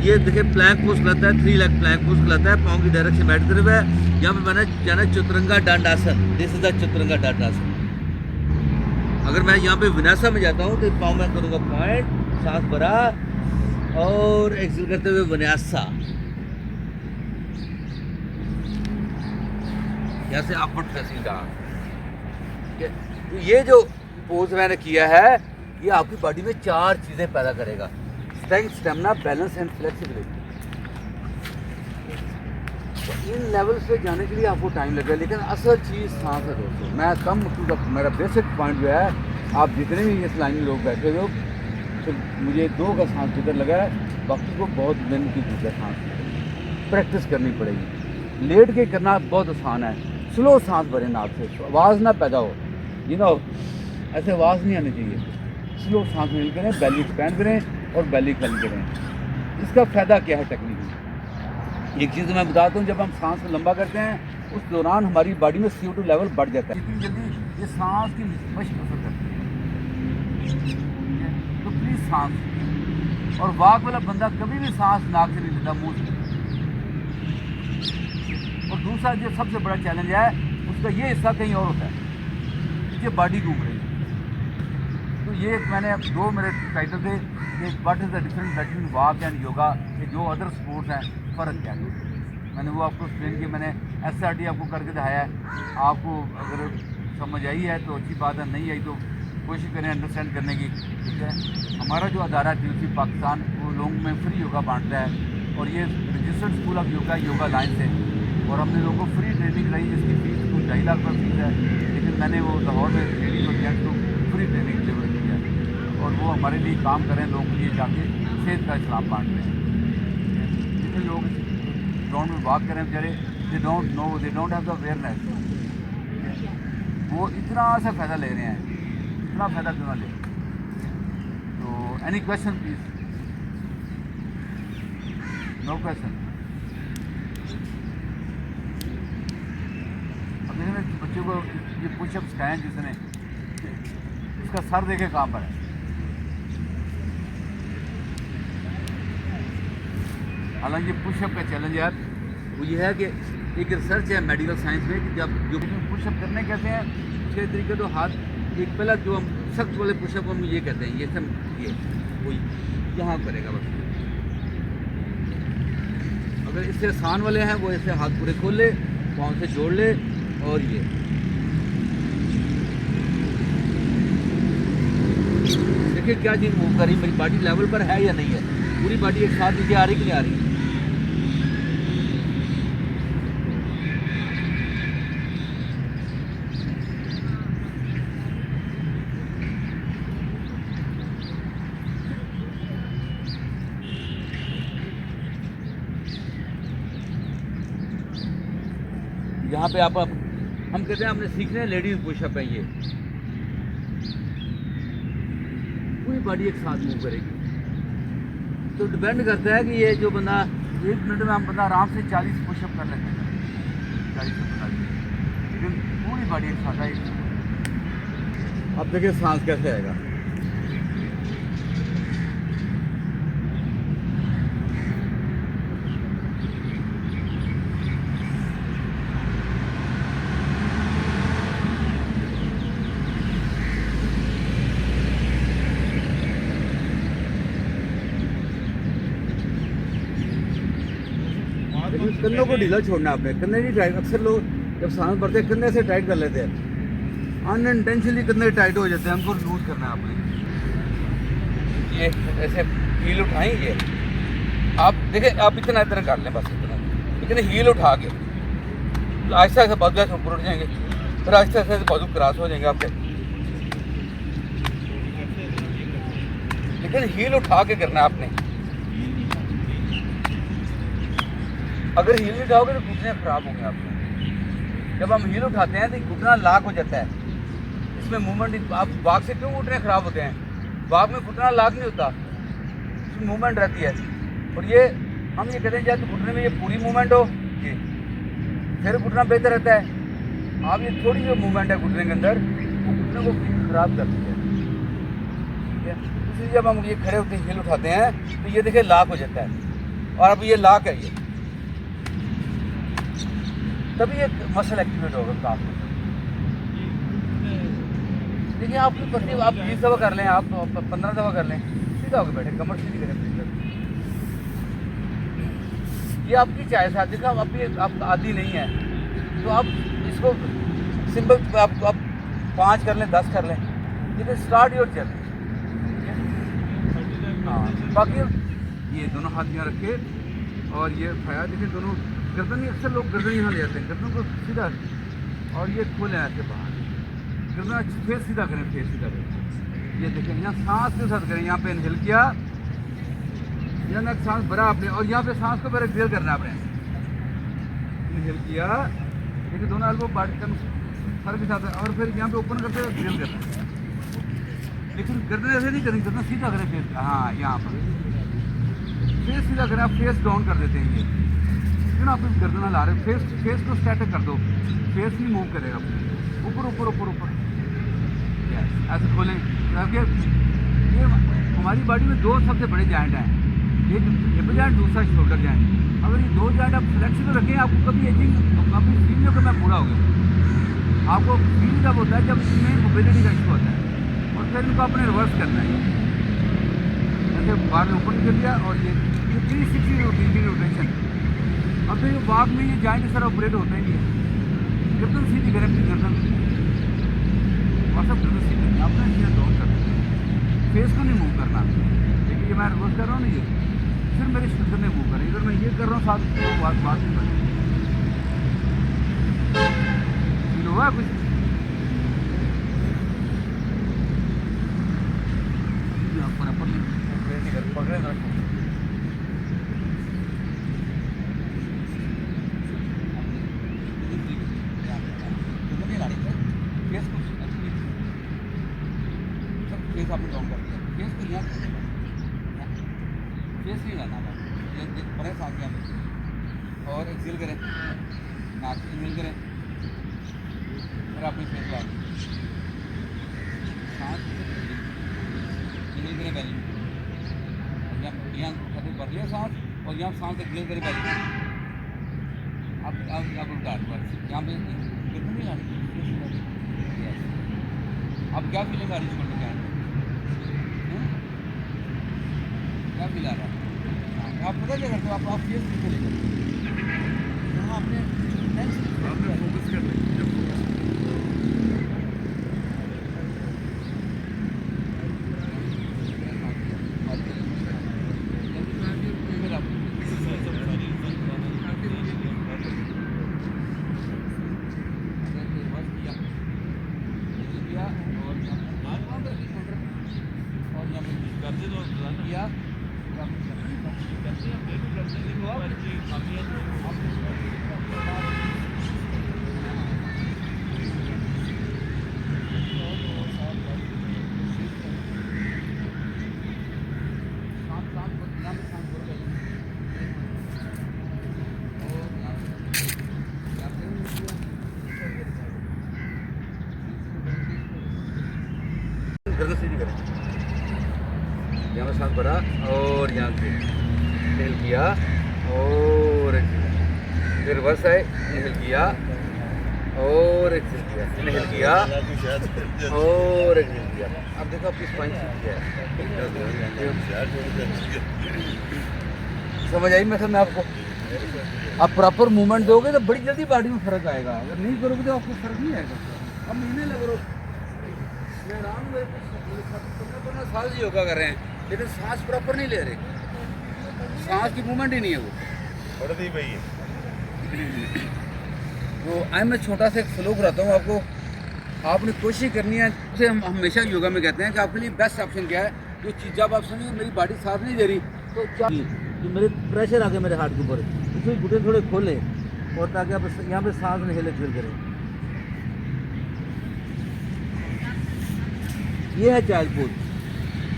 ये देखिए प्लैंक पोज कहलाता है, 3 लेग प्लैंक पोज कहलाता है, पाँव की डायरेक्शन मैट की तरफ है। यहाँ पे मैंने जाना चतुरंगा दंडासन, दिस इज द चतुरंगा दंडासन। अगर मैं यहाँ पे विनासा में जाता हूँ तो पाँव मैं करूँगा पॉइंट, सांस भरा और एक्सेल करते हुए विन्यासा, यहाँ से अपवर्ड फेसिंग डाउन। तो ये जो पोज मैंने किया है ये आपकी बॉडी में 4 चीज़ें पैदा करेगा, strength, stamina, balance and flexibility. तो इन लेवल्स पे जाने के लिए आपको टाइम लगेगा, लेकिन असल चीज़ सांस है दोस्तों। मैं कम टू मेरा बेसिक पॉइंट जो है, आप जितने भी इस लाइन में लोग बैठे हुए हो, तो मुझे 2 का सांस जिधर लगा है, बाकी को बहुत मेहनत की चीज़ है, सांस प्रैक्टिस करनी पड़ेगी। लेट के करना बहुत आसान है, स्लो सांस भरें नाक से, आवाज़ ना पैदा हो, ऐसे आवाज़ नहीं आनी चाहिए। स्लो सांस मिल करें, बेली एक्सपैंड करें और बेली खाली करें। इसका फ़ायदा क्या है टेक्निक? एक चीज़ मैं बताता हूँ, जब हम सांस लंबा करते हैं उस दौरान हमारी बॉडी में CO2 लेवल बढ़ जाता है, इतनी जल्दी ये सांस की मशक असर करती है। तो प्लीज़ सांस, और वाक वाला बंदा कभी भी सांस नाक से नहीं लेता, मुँह से। और दूसरा जो सबसे बड़ा चैलेंज है, उसका ये हिस्सा कहीं और होता है, ये बॉडी घूम रही है। तो ये मैंने 2 मेरे टाइटल थे, एक what is the difference between walk and yoga, ये जो अदर स्पोर्ट्स हैं फ़र्क क्या है, मैंने वो आपको एक्सप्लेन किया। मैंने SRT आपको करके दिखाया है। आपको अगर समझ आई है तो अच्छी बात है, नहीं आई तो कोशिश करें अंडरस्टैंड करने की, ठीक है। हमारा जो अदारा है TUC पाकिस्तान, वो लोगों में फ्री योगा बांटता है, और ये registered school of yoga line से, और हमने लोगों को फ्री ट्रेनिंग कराई, जिसकी फीस कुछ 2.5 लाख रुपये फीस है, लेकिन मैंने वो लाहौर में लेडीज और जेंट्स को फ्री ट्रेनिंग डिलीवर की है, और वो हमारे लिए काम करें, लोगों के लिए जाके सेहत का इस्लाम बांट रहे हैं। जितने लोग ग्राउंड में वॉक करें बेचारे, they don't know, they don't have the awareness, वो इतना सा फ़ायदा ले रहे हैं, इतना फ़ायदा क्यों ना ले। तो any question please? No question? अब देखिए बच्चों को ये पुशअप सिखाएं, जिसने इसका सर देखे कहाँ पर है। हालांकि पुशअप का चैलेंज है वो ये है कि एक रिसर्च है मेडिकल साइंस में कि जब जो पुशअप करने कहते हैं उसके तरीके, तो हाथ एक पहला जो हम सख्त वाले पुशअप हम ये कहते हैं, ये सब ये वो यहाँ करेगा बस। अगर इससे आसान वाले हैं वो ऐसे हाथ पूरे खोल ले, पाँव से जोड़ ले, और ये देखिए क्या चीज़ मूव कर रही, मेरी बॉडी लेवल पर है या नहीं है, पूरी बॉडी एक साथ नीचे आ रही कि नहीं आ रही। यहाँ पे आप हम कहते हैं हमने सीखने हैं लेडीज पुशअप है, ये पूरी बॉडी एक साथ मूव करेगी। तो डिपेंड करता है कि ये जो बंदा 1 मिनट में हम बंदा आराम से 40 पुशअप कर लेते हैं, 40 से 45, लेकिन पूरी बॉडी एक साथ आएगी। अब देखिए सांस कैसे आएगा। कंधों को ढीला छोड़ना आपने, कंधे नहीं टाइट। अक्सर लोग जब सांस भरते हैं कंधे से टाइट कर लेते हैं, अनइंटेंशनली कंधे टाइट हो जाते हैं, उनको लूज करना है आपने। ये ऐसे हील उठाएंगे आप, देखिए आप इतना इतना कर लें बस, इतना, लेकिन हील उठा के आहिस्ता आहिस्ता बाजू ऐसे ऊपर उठ जाएंगे, फिर आहिस्ता आहिस्ता बाजू क्रॉस हो जाएंगे आपके, लेकिन हील उठा के करना है आपने। अगर हील नहीं उठाओगे तो घुटने खराब होंगे आपके। जब हम हील उठाते हैं तो घुटना लॉक हो जाता है, इसमें मूवमेंट। आप वाक से क्यों घुटने खराब होते हैं? वाक में घुटना लॉक नहीं होता, इसमें मूवमेंट रहती है। और ये हम ये कहते हैं चाहे तो घुटने में ये पूरी मूवमेंट हो, ये फिर घुटना बेहतर रहता है। आप ये थोड़ी जो मूवमेंट है घुटने के अंदर, वो घुटने को खराब करती है, ठीक है। इसलिए जब हम ये खड़े होते हिल उठाते हैं तो ये देखिए लॉक हो जाता है, और अब ये लॉक है, ये तभी ये मसल एक्टिवेट होगा काम। देखिए आपकी पत्नी आप 20 दफ़ा कर लें, आप 15 दफ़ा कर लें, सीधा होकर बैठे, कमर सीधी करें। ये आपकी चॉइस है, देखो आप आदी नहीं है तो आप इसको सिंपल आप 5 कर लें, 10 कर लें, लेकिन स्टार्ट योर जर्नी। हाँ, बाकी ये दोनों हाथ यहाँ रखे और ये फाया देखिए, दोनों गर्दन, अक्सर लोग गर्दन यहाँ ले जाते हैं, गर्दन को सीधा और ये खोलें ऐसे बाहर, गर्दन फेस सीधा करें, फेस सीधा करें। ये देखें यहाँ सांस के साथ करें, यहाँ पे इनहेल किया, यहाँ ना सांस भरा आपने, और यहाँ पे सांस को पहले एक्सहेल करना आपने। इनहेल किया, देखिए दोनों एल्बो बॉडी का सर के साथ है, और फिर यहाँ पे ओपन करते हुए एक्सहेल करना है, लेकिन गर्दन ऐसे नहीं करनी, गर्दन सीधा करें फेस का। हाँ, यहाँ पर फेस सीधा करें, आप फेस डाउन कर देते हैं, ये क्यों ना आप इस गर्दन हिला रहे हो, फेस को स्टैटिक कर दो, फेस नहीं मूव करेगा, ऊपर ऊपर ऊपर ऊपर ऐसे खोलें। ये हमारी बॉडी में 2 सबसे बड़े जॉइंट हैं, एक हिप जॉइंट, दूसरा शोल्डर जॉइंट। अगर ये 2 जॉइंट आप फ्लेक्सिबल रखें, आपको कभी एजिंग आपकी फील नहीं होगा मैं बूढ़ा हो गया। आपको फील जब होता है जब इसमें मोबिलिटी का इशू होता है, और फिर इनको आपने रिवर्स करना है, जैसे बार में ओपन कर दिया, और ये 360 रोटेशन। अब तो ये बाग में ये जॉइंट इस तरह ऑपरेट होता ही नहीं है, गर्दन सीधी करें, अपनी गर्दन और सब गर्दन सीधी करें, आपने इसे डाउन करना, फेस को नहीं मूव करना। देखिए ये मैं रिवर्स कर रहा हूँ ना, ये फिर मेरे शोल्डर में मूव करें, इधर मैं ये कर रहा हूँ साथ, तो बात नहीं बनी, फील हुआ कुछ? पकड़े रखो, फेस आपने डाउन कर दिया, फेस को यहाँ फेस नहीं लाना, बड़े सांस में और एक्सहेल करें, नाक से इनहेल करें, फिर अपनी फेस ला सांस इनहेल करें पहले, यहाँ भर लिया सांस, और यहाँ सांस एक्सहेल करें पहले। अब उल्टा यहाँ पे कितनी नहीं लानी, अब क्या फीलिंग आ रही है, क्या फील आ रहा है? आप पता क्या करते हो, आप फेस नहीं करेंगे, यहाँ आपने फोकस कर लें, गर्दन सीधी करें, यहाँ पर सांस भरा और यहाँ से इनहेल किया और फिर रिवर्स है, इनहेल किया और एक्सहेल किया, इनहेल किया और एक्सहेल किया। अब देखो आपकी स्पाइन सीधी है, समझ आई मेथड में आपको? आप प्रॉपर मूवमेंट दोगे तो बड़ी जल्दी बॉडी में फर्क आएगा, अगर नहीं करोगे तो आपको फर्क नहीं आएगा। अब महीने लग रहा मैं आराम में 15 साल से योगा कर रहे हैं, लेकिन सांस प्रॉपर नहीं ले रहे, सांस की मूवमेंट ही नहीं है, वो बढ़ती पई है। तो आई मैं छोटा सा एक फ्लो कराता हूँ आपको, आपने कोशिश करनी है। जैसे हम हमेशा योगा में कहते हैं कि आपके लिए बेस्ट ऑप्शन क्या है, जो चीज़ जब आप समझिए मेरी बॉडी साथ नहीं दे रही तो क्या तो मेरे प्रेशर आ गया मेरे हार्ट के ऊपर, इसलिए घुटने थोड़े खोलें और ताकि आप यहाँ पे सांस नहीं हिले फिर करें। ये है चाइल्ड पोज,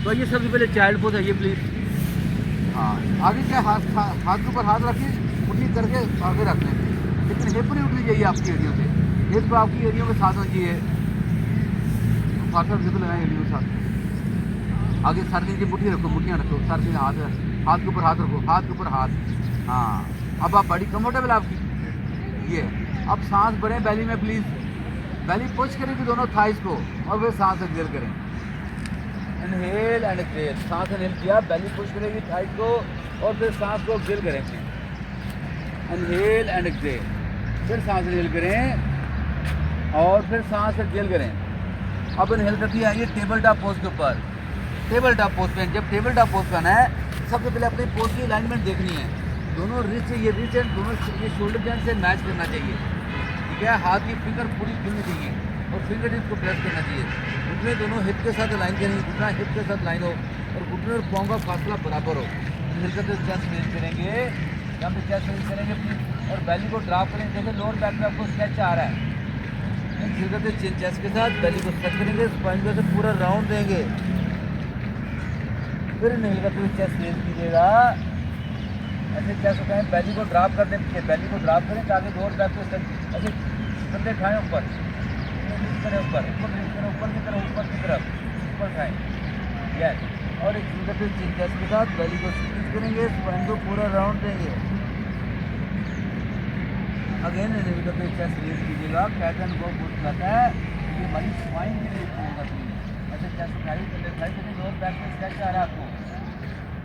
तो ये सबसे पहले चाइल्ड पोज है ये प्लीज। हाँ, आगे क्या हाथ के ऊपर हाथ रखिए, उठनी करके आगे रख लें, लेकिन हिप नहीं उठनी चाहिए आपकी हड्डियों से। हिप तो आपकी एरियो के साथ होनी चाहिए, फासला जिप लगाएं एरियो के साथ। आगे सर के नीचे मुट्ठी रखो, मुट्ठियाँ रखो, सर के हाथ के ऊपर हाथ रखो, हाथ के ऊपर हाथ। हाँ, अब आप बॉडी कंफर्टेबल आपकी ये। अब सांस भरें बैली में प्लीज़, बैली पुश करेंगे दोनों थाइस को और फिर सांस एक्सेल करें। इनहेल एंड एक्सेल, सांस इनहेल किया, बैली पुश करेगी थाइस को और फिर सांस को एक्सेल करेंगे। इनहेल एंड एक्सेल, फिर सांस इनहेल करें और फिर सांस एक्सेल करें। अब इनहेल करती आइए टेबल टॉप पोज के ऊपर। टेबल टॉप पोज पे जब टेबल टॉप पोज करना है, सबसे पहले अपनी पोज की अलाइनमेंट देखनी है। दोनों रिस्ट, ये रिस्ट एंड दोनों ये शोल्डर जॉइंट से मैच करना चाहिए, ठीक है। हाथ की फिंगर पूरी खुलनी चाहिए और फिंगर टिप्स को प्रेस करना चाहिए। घुटने दोनों हिप के साथ अलाइन करेंगे, घुटना हिप के साथ लाइन हो और घुटने और पाँव का फासला बराबर हो। मिलकर के चेस्ट रेज करेंगे, यहाँ पे चेस्ट रेज करेंगे प्लीज और बैली को ड्रॉप करेंगे। जैसे लोअर बैक में आपको स्ट्रेच आ रहा है, मिलकर के चिन चेस्ट के साथ बैली को स्ट्रेच करेंगे, स्पाइन को से पूरा राउंड देंगे। फिर नहीं करते चेस्ट रेज कीजिएगा, ऐसे चेस्ट उठाएं, बैली को ड्रॉप कर दें पीछे, बैली को ड्रॉप करें ताकि लोअर बैक को ऐसे कंधे खाएं ऊपर, ऊपर ऊपर की तरफ ऊपर खाएं, यस। और एक फिंगर चिन चेस्ट के साथ बैली को स्क्वीज करेंगे, स्पाइन को पूरा राउंड देंगे। अगेन नहीं करते चेस्ट रेज कीजिएगा, कैटन को पुश करता है, ये हमारी स्पाइन के लिए होगा। ऐसे चेस्ट उठाइए, कंधे खाइए, लोअर बैक में स्ट्रेच आ रहा है आपको।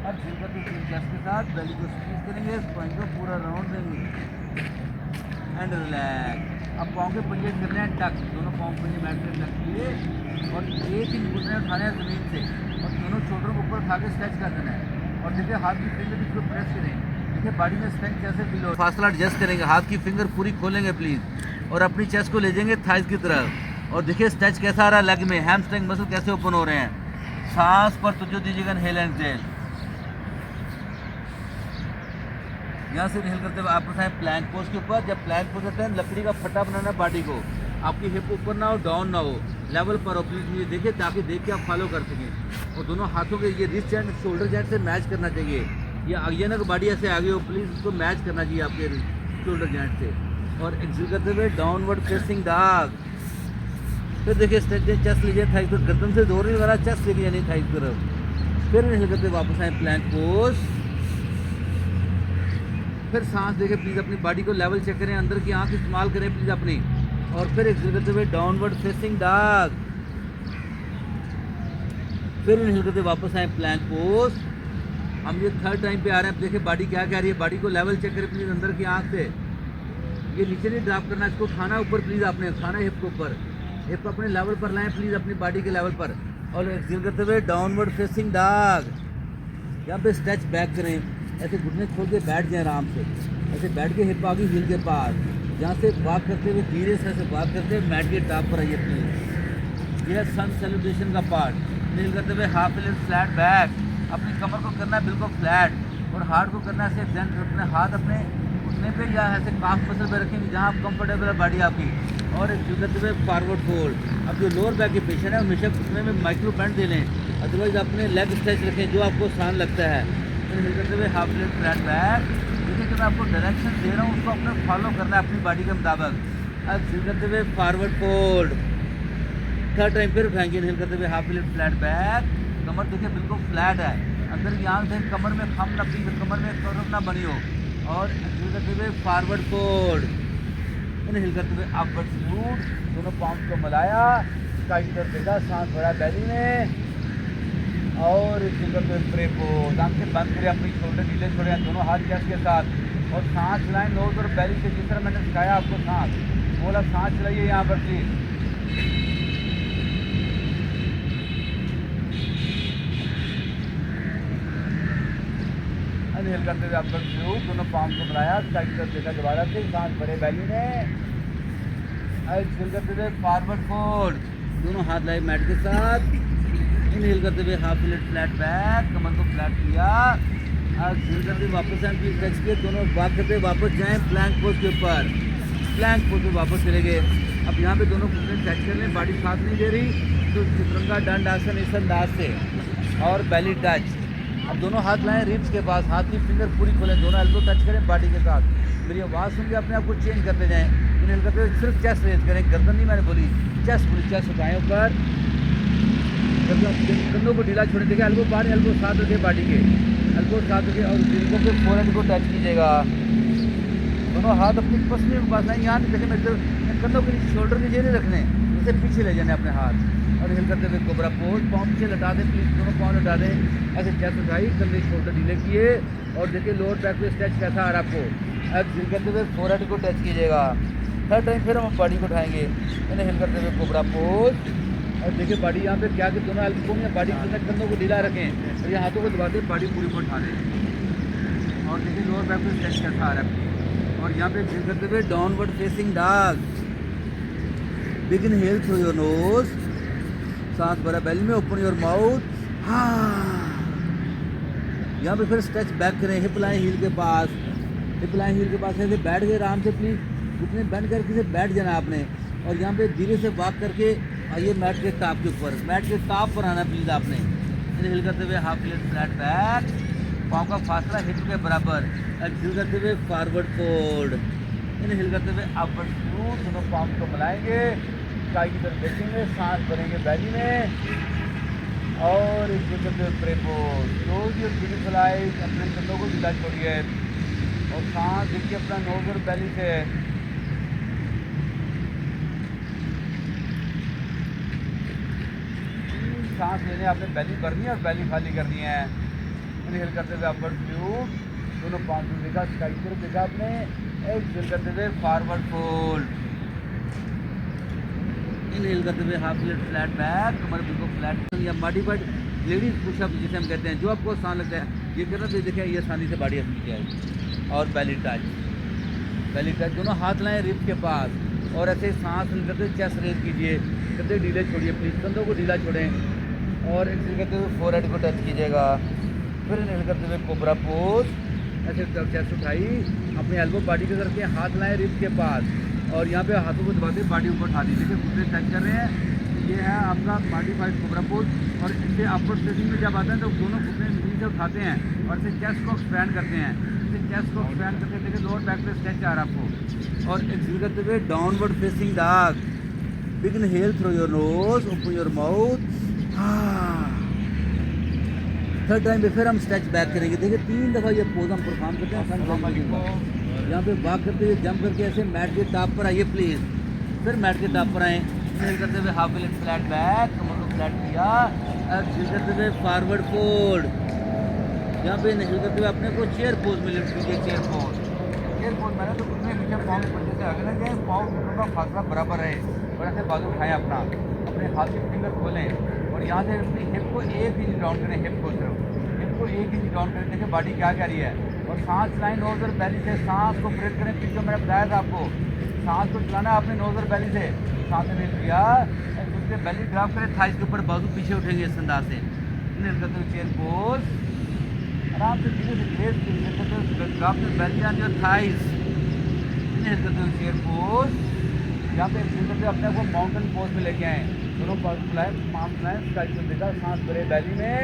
अब फिंगर टू चिन चेस्ट के साथ बैली को स्क्वीज करेंगे, स्पाइन को पूरा राउंड देंगे एंड रिलैक्स। अब पाँव के पंजे करने हैं टक, दोनों पाँव पंजे मैट पे टक किए और एक इंच घुटने उठाने हैं ज़मीन से और दोनों शोल्डर को ऊपर उठा के स्ट्रेच कर देना है। और देखिए हाथ की फिंगर इसको प्रेस करें, देखिए बॉडी में स्ट्रेंथ कैसे फील हो। फासला एडजस्ट करेंगे, हाथ की फिंगर पूरी खोलेंगे प्लीज़ और अपनी चेस्ट को ले जाएंगे थाइस की तरफ। और देखिए स्ट्रेच कैसा आ रहा है लेग में, हैमस्ट्रिंग मसल कैसे ओपन हो रहे हैं। सांस पर तुझे दीजिएगा इनहेल एंड एक्सहेल। यहाँ से इनहेल करते हुए आप उठाएं प्लैंक पोज के ऊपर। जब प्लैंक पोज करते हैं लकड़ी का फट्टा बनाना बॉडी को, आपकी हिप ऊपर ना हो डाउन ना हो, लेवल पर हो प्लीज मुझे देखिए ताकि देख के आप फॉलो कर सकें। और दोनों हाथों के ये रिस्ट एंड शोल्डर जॉइंट से मैच करना चाहिए। ये ना बॉडी ऐसे आगे हो प्लीज़, उसको मैच करना चाहिए आपके शोल्डर जॉइंट से। और एक्सेल करते हुए डाउनवर्ड फेसिंग डॉग। फिर देखिए स्ट्रेच चेस्ट लीजिए, थाइस को गर्दन से जोर नहीं लगा, चेस्ट लेके यानी थाइस की तरफ। फिर इनहेल करते वापस आए प्लैंक पोज। फिर सांस देके प्लीज़ अपनी बॉडी को लेवल चेक करें, अंदर की आंख इस्तेमाल करें प्लीज़ अपनी। और फिर एक्सेल करते हुए डाउनवर्ड फेसिंग डॉग। फिर इनहेल करते वापस आए प्लैंक पोज। हम ये थर्ड टाइम पे आ रहे हैं, देखिए बॉडी क्या कह रही है, बॉडी को लेवल चेक करें प्लीज़ अंदर की आंख से। ये नीचे नहीं ड्रॉप करना, इसको खाना ऊपर प्लीज़, आपने खाना हिप के ऊपर, हिप अपने लेवल पर लाएं प्लीज़, अपनी बॉडी के लेवल पर। और एक्सेल करते हुए डाउनवर्ड फेसिंग डॉग। यहाँ पे स्ट्रेच बैक करें, ऐसे घुटने खोल के बैठ जाए आराम से, ऐसे बैठ के हिप आगे हिल के पास। जहाँ से बात करते हुए धीरे से ऐसे बात करते हुए मैट के टॉप पर आइए प्लीज। यह सन सेलिब्रेशन का पार्ट। नील करते हुए हाफ लिफ्ट फ्लैट बैक, अपनी कमर को करना है बिल्कुल फ्लैट और हार्ट को करना है ऐसे एक्सटेंड। अपने हाथ अपने घुटने पे या ऐसे काफ मसल पे रखेंगे जहाँ आप कंफर्टेबल है बॉडी आपकी। और एक करते हुए फॉरवर्ड फोल्ड। अब जो लोअर बैक के पेशेंट है हमेशा घुटने में माइक्रो बैंड दे लें, अदरवाइज अपने लेग स्ट्रेच रखें जो आपको आसान लगता है। फिर करते हुए हाफ लिफ्ट फ्लैट बैक। देखिए कि मैं आपको डायरेक्शन दे रहा हूँ उसको अपने फॉलो करना है अपनी बॉडी के मुताबिक। अब फिर करते हुए फॉरवर्ड फोल्ड। थर्ड टाइम फिर उठाएंगे, इनहेल करते हुए हाफ लिफ्ट फ्लैट बैक। कमर देखिए बिल्कुल फ्लैट है, अंदर की आंख से कमर में खम ना पी, कमर में कर्व ना बनी हो। और इनहेल करते हुए फॉरवर्ड फोल्ड। इनहेल करते हुए अपवर्ड सलूट, दोनों पाँव को मिलाया, स्काई तरफ देखा, सांस भरा बैली में। और इनहेल करते हुए प्रे पोज। आंखें बंद करें, अपनी शोल्डर ढीले छोड़े, दोनों हाथ चेस्ट के साथ और सांस चलाएं नोज और बैली से, जिस तरह मैंने सिखाया आपको सांस, बोला सांस चलाइए यहाँ पर प्लीज। इनहेल करते हुए अपवर्ड सलूट, दोनों पाँव को मिलाया, स्काई की तरफ देखा दोबारा से, सांस भरे बैली में। एक्सेल करते हुए फॉरवर्ड फोल्ड, दोनों हाथ लाए मैट के साथ। इनहेल करते हुए हाफ लिफ्ट फ्लैट बैक, कमर को फ्लैट किया। एक्सेल करते हुए वापस आए, प्लीज टच के दोनों बात करते हुए वापस जाएं प्लैंक पोज के ऊपर। प्लैंक पोज में वापस चले गए। अब यहाँ पे दोनों घुटने टच कर लें, बॉडी साथ नहीं दे रही तो चतुरंगा दंड आसन इस अंदाज से और बैली टच। अब दोनों हाथ लाएं रिब्स के पास, हाथ की फिंगर पूरी खोलें, दोनों एल्बो टच करें बॉडी के साथ। मेरी आवाज़ सुन के अपने आप को चेंज करते जाएँ। इनहेल करते हुए सिर्फ चेस्ट रेज करें, गर्दन नहीं मैंने बोली, चेस्ट पूरी चेस्ट उठाएं ऊपर, कंधों को ढीला छोड़े, देखिए एल्बो बाहर, एल्बो साथ रखे बॉडी के, एल्बो साथ रखे और दिल के फोरहेड को टच कीजिएगा। दोनों हाथ अपनी पसली के पास लाएं, यहाँ नहीं देखें, मेरे कंधों के नीचे, शोल्डर नीचे नहीं रखने, इसे पीछे ले जाने अपने हाथ और हिल करते हुए कोबरा पोज, पाँव पीछे लटा दें प्लीज़, दोनों पाँव लटा दें, ऐसे चेस्ट उठाई, कंधे शोल्डर ढीले किए और देखिए लोअर बैक पे स्ट्रेच कैसा आ रहा है आपको। अब हिल करते हुए फोरहेड को टच कीजिएगा। थर्ड टाइम फिर हम बॉडी को उठाएंगे, इन्हें हिल करते हुए कोबरा पोज और देखिए बॉडी यहाँ पे क्या कि दोनों एल्बो या बॉडी के कंधों को ढीला रखें और ये हाथों को दबा दें, बॉडी पूरी को उठा दें और देखिए लोअर बैक पे स्ट्रेच कैसा आ रहा है। और यहाँ पे हिल करते हुए downward facing dog, big inhale through your knows, सांस भरा बेली में, ओपन योर माउथ, हाँ। यहाँ पे फिर स्ट्रेच बैक करें, हिप लाइन हील के पास, हिप लाइन हील के पास ऐसे बैठ गए आराम से प्लीज़, घुटने बैंड करके से बैठ जाना आपने और यहाँ पे धीरे से वॉक करके आइए मैट के टॉप के ऊपर, मैट के टॉप पर आना प्लीज़ आपने। हिल करते हुए हाफ प्लेट फ्लैट बैक, पाँव का फासला हिप के बराबर, एक्सहेल करते हुए फॉरवर्ड फोल्ड, इनहेल करते हुए अपवर्ड स्क्रू, दोनों पाँव को मिलाएंगे, स्काई की तरफ देखेंगे, सांस भरेंगे बैली में और एक्सहेल करते हुए pray pose, close your beautiful eyes, अपने कंधों को ढीला छोड़िए और सांस देखिए अपना नोज और बैली से। सांस लेने आपने बैली भरनी है और बैली खाली करनी है। इनहेल करते हुए अपवर्ड व्यू, दोनों पाँव को देखा, स्काई की तरफ देखा आपने, एक्सहेल करते हुए फॉरवर्ड फोल्ड, इनहेल करते हुए हाफ प्लेट फ्लैट बैक, कमर बिल्कुल फ्लैट या मॉडिफाइड लेडीज पुशअप जिसे हम कहते हैं, जो आपको आसान लगता है ये करना तो देखिए ये आसानी से बॉडी अपनी जाएगी। और बेली टच, बेली टच, दोनों हाथ लाएं रिब के पास और ऐसे सांस करते हुए चेस्ट रेज कीजिए, कंधे ढीले छोड़िए प्लीज़, कंधों को ढीला छोड़ें और एक्सहेल करते हुए फोरहेड को टच कीजिएगा। फिर इनहेल करते हुए कोबरा पोज, ऐसे चेस्ट उठाई, अपने एल्बो बॉडी के करके हाथ लाएं रिब के पास और यहाँ पे हाथों को दबाते बॉडी ऊपर उठा दी, देखिए घुटने टच कर रहे हैं, ये है आपका मॉडिफाइड कोबरा पोज। और इससे अपवर्ड स्ट्रेचिंग में जब आते हैं तो दोनों घुटने नीचे उठाते हैं और इसे चेस्ट को एक्सपैंड करते हैं, इसे चेस्ट को एक्सपैंड करके देखिए लोअर बैक पे स्ट्रेच आ रहा है आपको। और एक्सहेल करते हुए downward facing dog, big inhale through your nose, open your mouth, third time पे फिर हम स्ट्रेच बैक करेंगे, देखिए 3 दफ़ा ये पोज हम परफॉर्म करते हैं। यहाँ पे वॉक करते हुए जंप करके ऐसे मैट के टॉप पर आइए प्लीज़, फिर मैट के टॉप पर आएँ, इनहेल करते हुए हाफ प्लेट फ्लैट बैक, कमर को फ्लैट किया, एक्सहेल करते हुए फॉरवर्ड फोल्ड, यहाँ पे इनहेल करते हुए अपने को चेयर पोज में लिफ्ट कीजिए, चेयर पोज, चेयर पोज मैंने तो घुटने नीचे पाँव के पंजे से आगे ना जाए, पाँव घुटनों का फासला बराबर रहे और ऐसे बाजू उठाएं अपना, अपने हाथ के फिंगर खोलें और यहाँ से अपनी हिप को 1 इंच डाउन करें, हिप को सिर्फ हिप को 1 इंच डाउन करें, देखिए बॉडी क्या कर रही है और सांस चलाएं नोज और बैली से, सांस को ब्रेक करें, पीछे मैंने बताया था आपको, सांस को चलाना अपने नोज और बैली से, सांस ने लिया उसके बैली ड्रॉप करें, थाइस के ऊपर बाजू पीछे उठेंगे इस अंदाज से। इनहेल करते हुए चेयर पोज, आराम से धीरे से grace drop the belly on your thighs, inhale करते हुए चेयर पोज, यहाँ पे एक्सहेल करते हुए अपने को माउंटेन पोज में लेके आएँ, दोनों पाँव फुलाएं, पाम फुलाएं, स्काई को देखा, सांस भरे बैली में,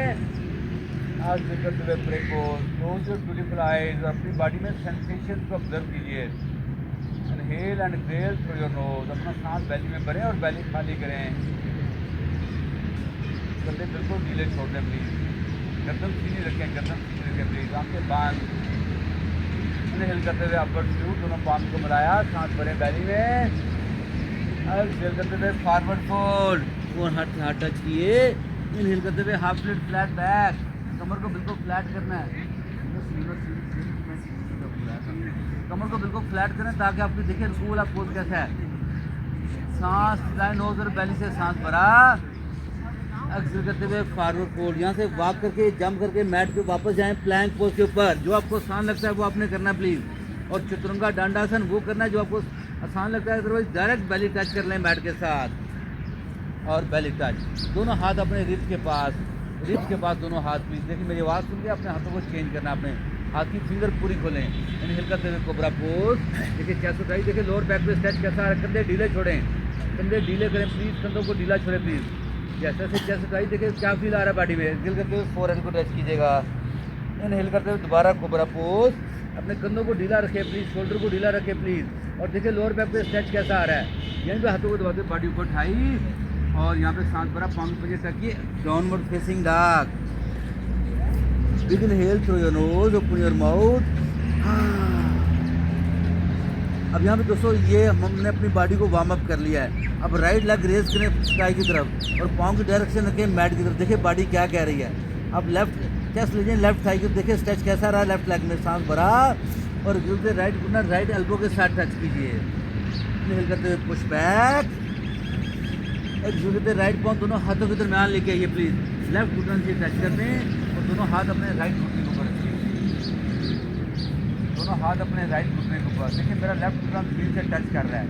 आज करते हुए break pose, close your beautiful eyes, अपनी बॉडी में सेंसेशन को ऑब्जर्व कीजिए। Inhale and exhale through your nose, अपना सांस बैली में भरें और बैली खाली करें, कंधे बिल्कुल ढीले छोड़ दें प्लीज़, गर्दन सीधी रखें, गर्दन सीधी रखें प्लीज़, आंखें बंद। इनहेल करते हुए अपवर्ड व्यू, दोनों पाम को मिलाया, सांस भरें बैली में, एक्सहेल करते हुए फॉरवर्ड फोल्ड, फोन हाथ टच किए, इनहेल करते हुए हाफ प्लेट फ्लैट बैक, कमर को बिल्कुल फ्लैट करना है, कमर को बिल्कुल फ्लैट करें ताकि आपकी देखिए रसूल वाला पोज कैसा है, सांस लाएं नोज और बैली से, सांस भरा, एक्सहेल करते हुए फॉरवर्ड फोल्ड, यहाँ से वॉक करके जंप करके मैट पे वापस जाएं प्लैंक पोज के ऊपर, जो आपको आसान लगता है वो आपने करना है प्लीज़। और चतुरंगा दंडासन वो करना है जो आपको आसान लगता है, अदरवाइज डायरेक्ट बैली टच कर लें मैट के साथ और बैली टच, दोनों हाथ अपने रिब्स के पास, रिब्स के पास दोनों हाथ प्लीज, देखिए मेरी आवाज़ सुन के अपने हाथों को चेंज करना, अपने हाथ की फिंगर पूरी खोलें, इनहेल करते हुए कोबरा पोज, देखिए चेस्ट उठाई, देखिए लोअर बैक पे स्ट्रेच कैसा है, कंधे ढीले छोड़ें, कंधे ढीले करें प्लीज़, कंधों को ढीला छोड़ें प्लीज़, जैसे जैसे चेस्ट उठाई देखिए क्या फील आ रहा है बॉडी में, एक्सहेल करते हुए फोरहेड को टच कीजिएगा, इनहेल करते हुए दोबारा कोबरा पोज, अपने कंधों को ढीला रखें प्लीज़, शोल्डर को ढीला रखें प्लीज़, और देखिए लोअर बैक पे स्ट्रेच कैसा आ रहा है। यहीं पे हाथों को दबाते बॉडी ऊपर उठाई और यहाँ पे सांस भरा, पाँव पे टकिए, downward facing dog. Big inhale through your nose, open your mouth. अब यहाँ पे दोस्तों ये हमने अपनी बॉडी को वार्म अप कर लिया है। अब राइट लेग रेज करें स्काई की तरफ और पाँव की डायरेक्शन रखें मैट की तरफ। देखिए बॉडी क्या कह रही है। अब लेफ्ट चेस्ट लीजिए, लेफ्ट थाई की देखिए स्ट्रेच कैसा रहा, लेफ्ट लेग में सांस भरा और गिर से राइट घुटना राइट एल्बो के साथ टच कीजिए। इनहेल करते हुए पुश बैक, एक राइट पाँव दोनों हाथों के दरमियान लेके आइए प्लीज। लेफ्ट घुटन से टच कर दें और दोनों हाथ अपने राइट घुटने के ऊपर रखिए, दोनों हाथ अपने राइट घुटने के ऊपर। देखिए मेरा लेफ्ट घुटना स्क्रीन से टच कर रहा है।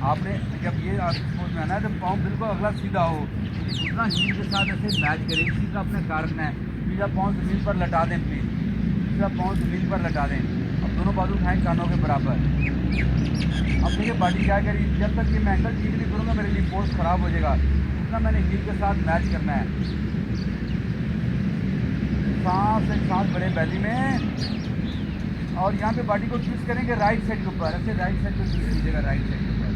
आपने जब ये पोज में आना है तो पाँव बिल्कुल अगला सीधा हो, घुटना हील के साथ ऐसे मैच करें। इसी का अपने कारण है। सीधा पाँव जमीन पर लटा दें प्लीज, सीधा पाँव जमीन पर लटा दें। अब दोनों बाजू उठाएं कानों के बराबर। अब देखिए बॉडी क्या करी, जब तक ये मैं एंगल ठीक नहीं करूँगा मेरे लिए पोज खराब हो जाएगा। उतना मैंने हील के साथ मैच करना है। सांस एक सांस भरे बैली में और यहाँ पे बॉडी को ट्विस्ट करेंगे राइट साइड के ऊपर, ऐसे राइट साइड को ट्विस्ट कीजिएगा, राइट साइड के ऊपर।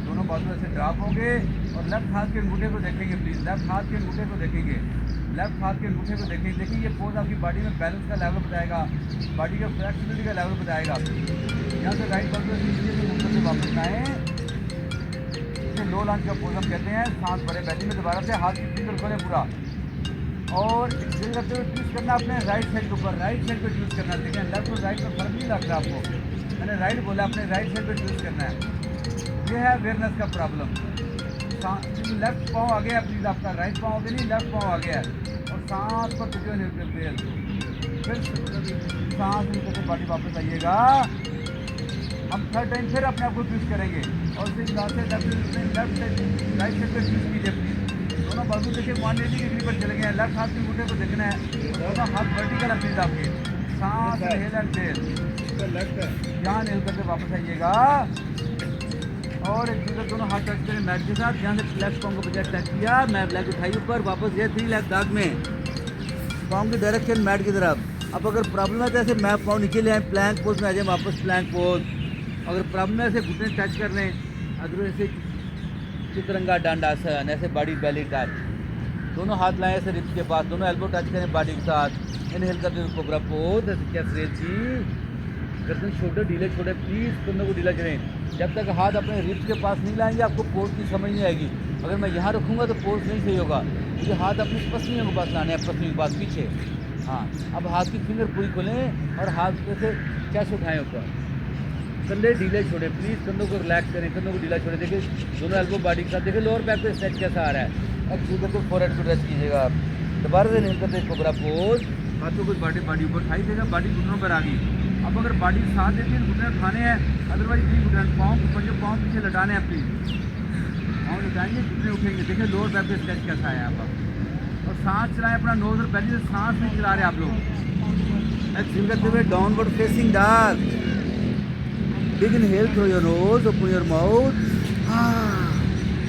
दोनों बाजू ऐसे ड्रॉप होंगे और लेफ्ट हाथ के अंगूठे को देखेंगे प्लीज, लेफ्ट हाथ के अंगूठे को देखेंगे, लेफ्ट हाथ के अंगूठे को देखेंगे। देखिए ये पोज आपकी बॉडी में बैलेंस का लेवल बताएगा, बॉडी का फ्लेक्सिबिलिटी का लेवल बताएगा। यहाँ से राइट बाजू से वापस आए, इसे लो लंज का पोज हम कहते हैं। सांस भरे बैली में दोबारा से हाथ की फिंगर खोलें पूरा और एक्सहेल करते हुए ट्विस्ट करना अपने राइट साइड के ऊपर, राइट साइड पे ट्विस्ट करना। देखें लेफ्ट और राइट में फर्क नहीं लगता आपको, मैंने राइट बोला, अपने राइट साइड पे ट्विस्ट करना है। ये है अवेयरनेस का प्रॉब्लम। लेफ्ट पाँव आ गया प्लीज, आपका राइट पाँव आगे नहीं, लेफ्ट पाँव आ गया है। और सांस पर फिर सांस निकलते बॉडी वापस आइएगा। हम थर्ड टाइम फिर अपने आप को ट्विस्ट करेंगे और फिर लेफ्ट साइड राइट साइड पे ट्विस्ट कीजिए प्लीज। दोनों बाजू देखिए 180 डिग्री पर चले गए हैं। लेफ्ट हाथ के अंगूठे को देखना है, दोनों हाथ वर्टिकल है प्लीज आपके। सांस इनहेल एंड एक्सहेल, यहाँ इनहेल करके वापस आइएगा और एक दूसरे दोनों हाथ टच करें मैट के साथ। यहाँ से लेफ्ट पाँव को बजाय टच किया, मैं लेग उठाई ऊपर, वापस गया 3 लेग दाग में, पाँव की डायरेक्शन मैट की तरफ। अब अगर प्रॉब्लम है तो ऐसे मैं पाँव नीचे ले आए, प्लैंक पोज में आ जाए, वापस प्लैंक पोज। अगर प्रॉब्लम है ऐसे घुटने टच कर लें, अगर ऐसे चित्रंगा दंडासन, ऐसे बॉडी बेली टच, दोनों हाथ लाएं ऐसे रिब्स के पास, दोनों एल्बो टच करें बॉडी के साथ। इनहेल करते हुए कोबरा पोज, ऐसे चेस्ट रेज की, गर्दन शोल्डर ढीले छोड़े प्लीज, कंधों को ढीला करें। जब तक हाथ अपने रिब्स के पास नहीं लाएंगे आपको पोज की समझ नहीं आएगी। अगर मैं यहाँ रखूँगा तो पोज नहीं सही होगा, मुझे हाथ अपनी पसलियों के पास लाने हैं, पसलियों के पास पीछे। हाँ, अब हाथ की फिंगर पूरी खोलें और हाथ से चेस्ट उठाएं ऊपर, कंधे ढीले छोड़े प्लीज, कंधों को रिलैक्स करें, कंधों को ढीला छोड़े। देखिए दोनों एल्बो बॉडी के साथ, देखिए लोअर बैक पे स्ट्रेच कैसा आ रहा है। अब शुरू करके फोरहेड को रेस्ट कीजिएगा आप, दोबारा से नहीं करते कोबरा पोज। हाथों को बॉडी ऊपर उठाई देगा, बॉडी घुटनों पर आ गई। अब अगर बॉडी साथ देती है घुटने उठाने हैं, अदरवाइज नहीं घुटने, पाँव ऊपर जो पाँव पीछे लटाने हैं प्लीज, पाँव लटाएंगे घुटने उठेंगे। देखिए लोअर बैक पे स्ट्रेच कैसा है आप। और सांस चलाएं अपना, नोज और बेली से सांस नहीं चला रहे आप लोग। एक्सहेल करते हुए downward facing dog. Big inhale through your nose, open your mouth.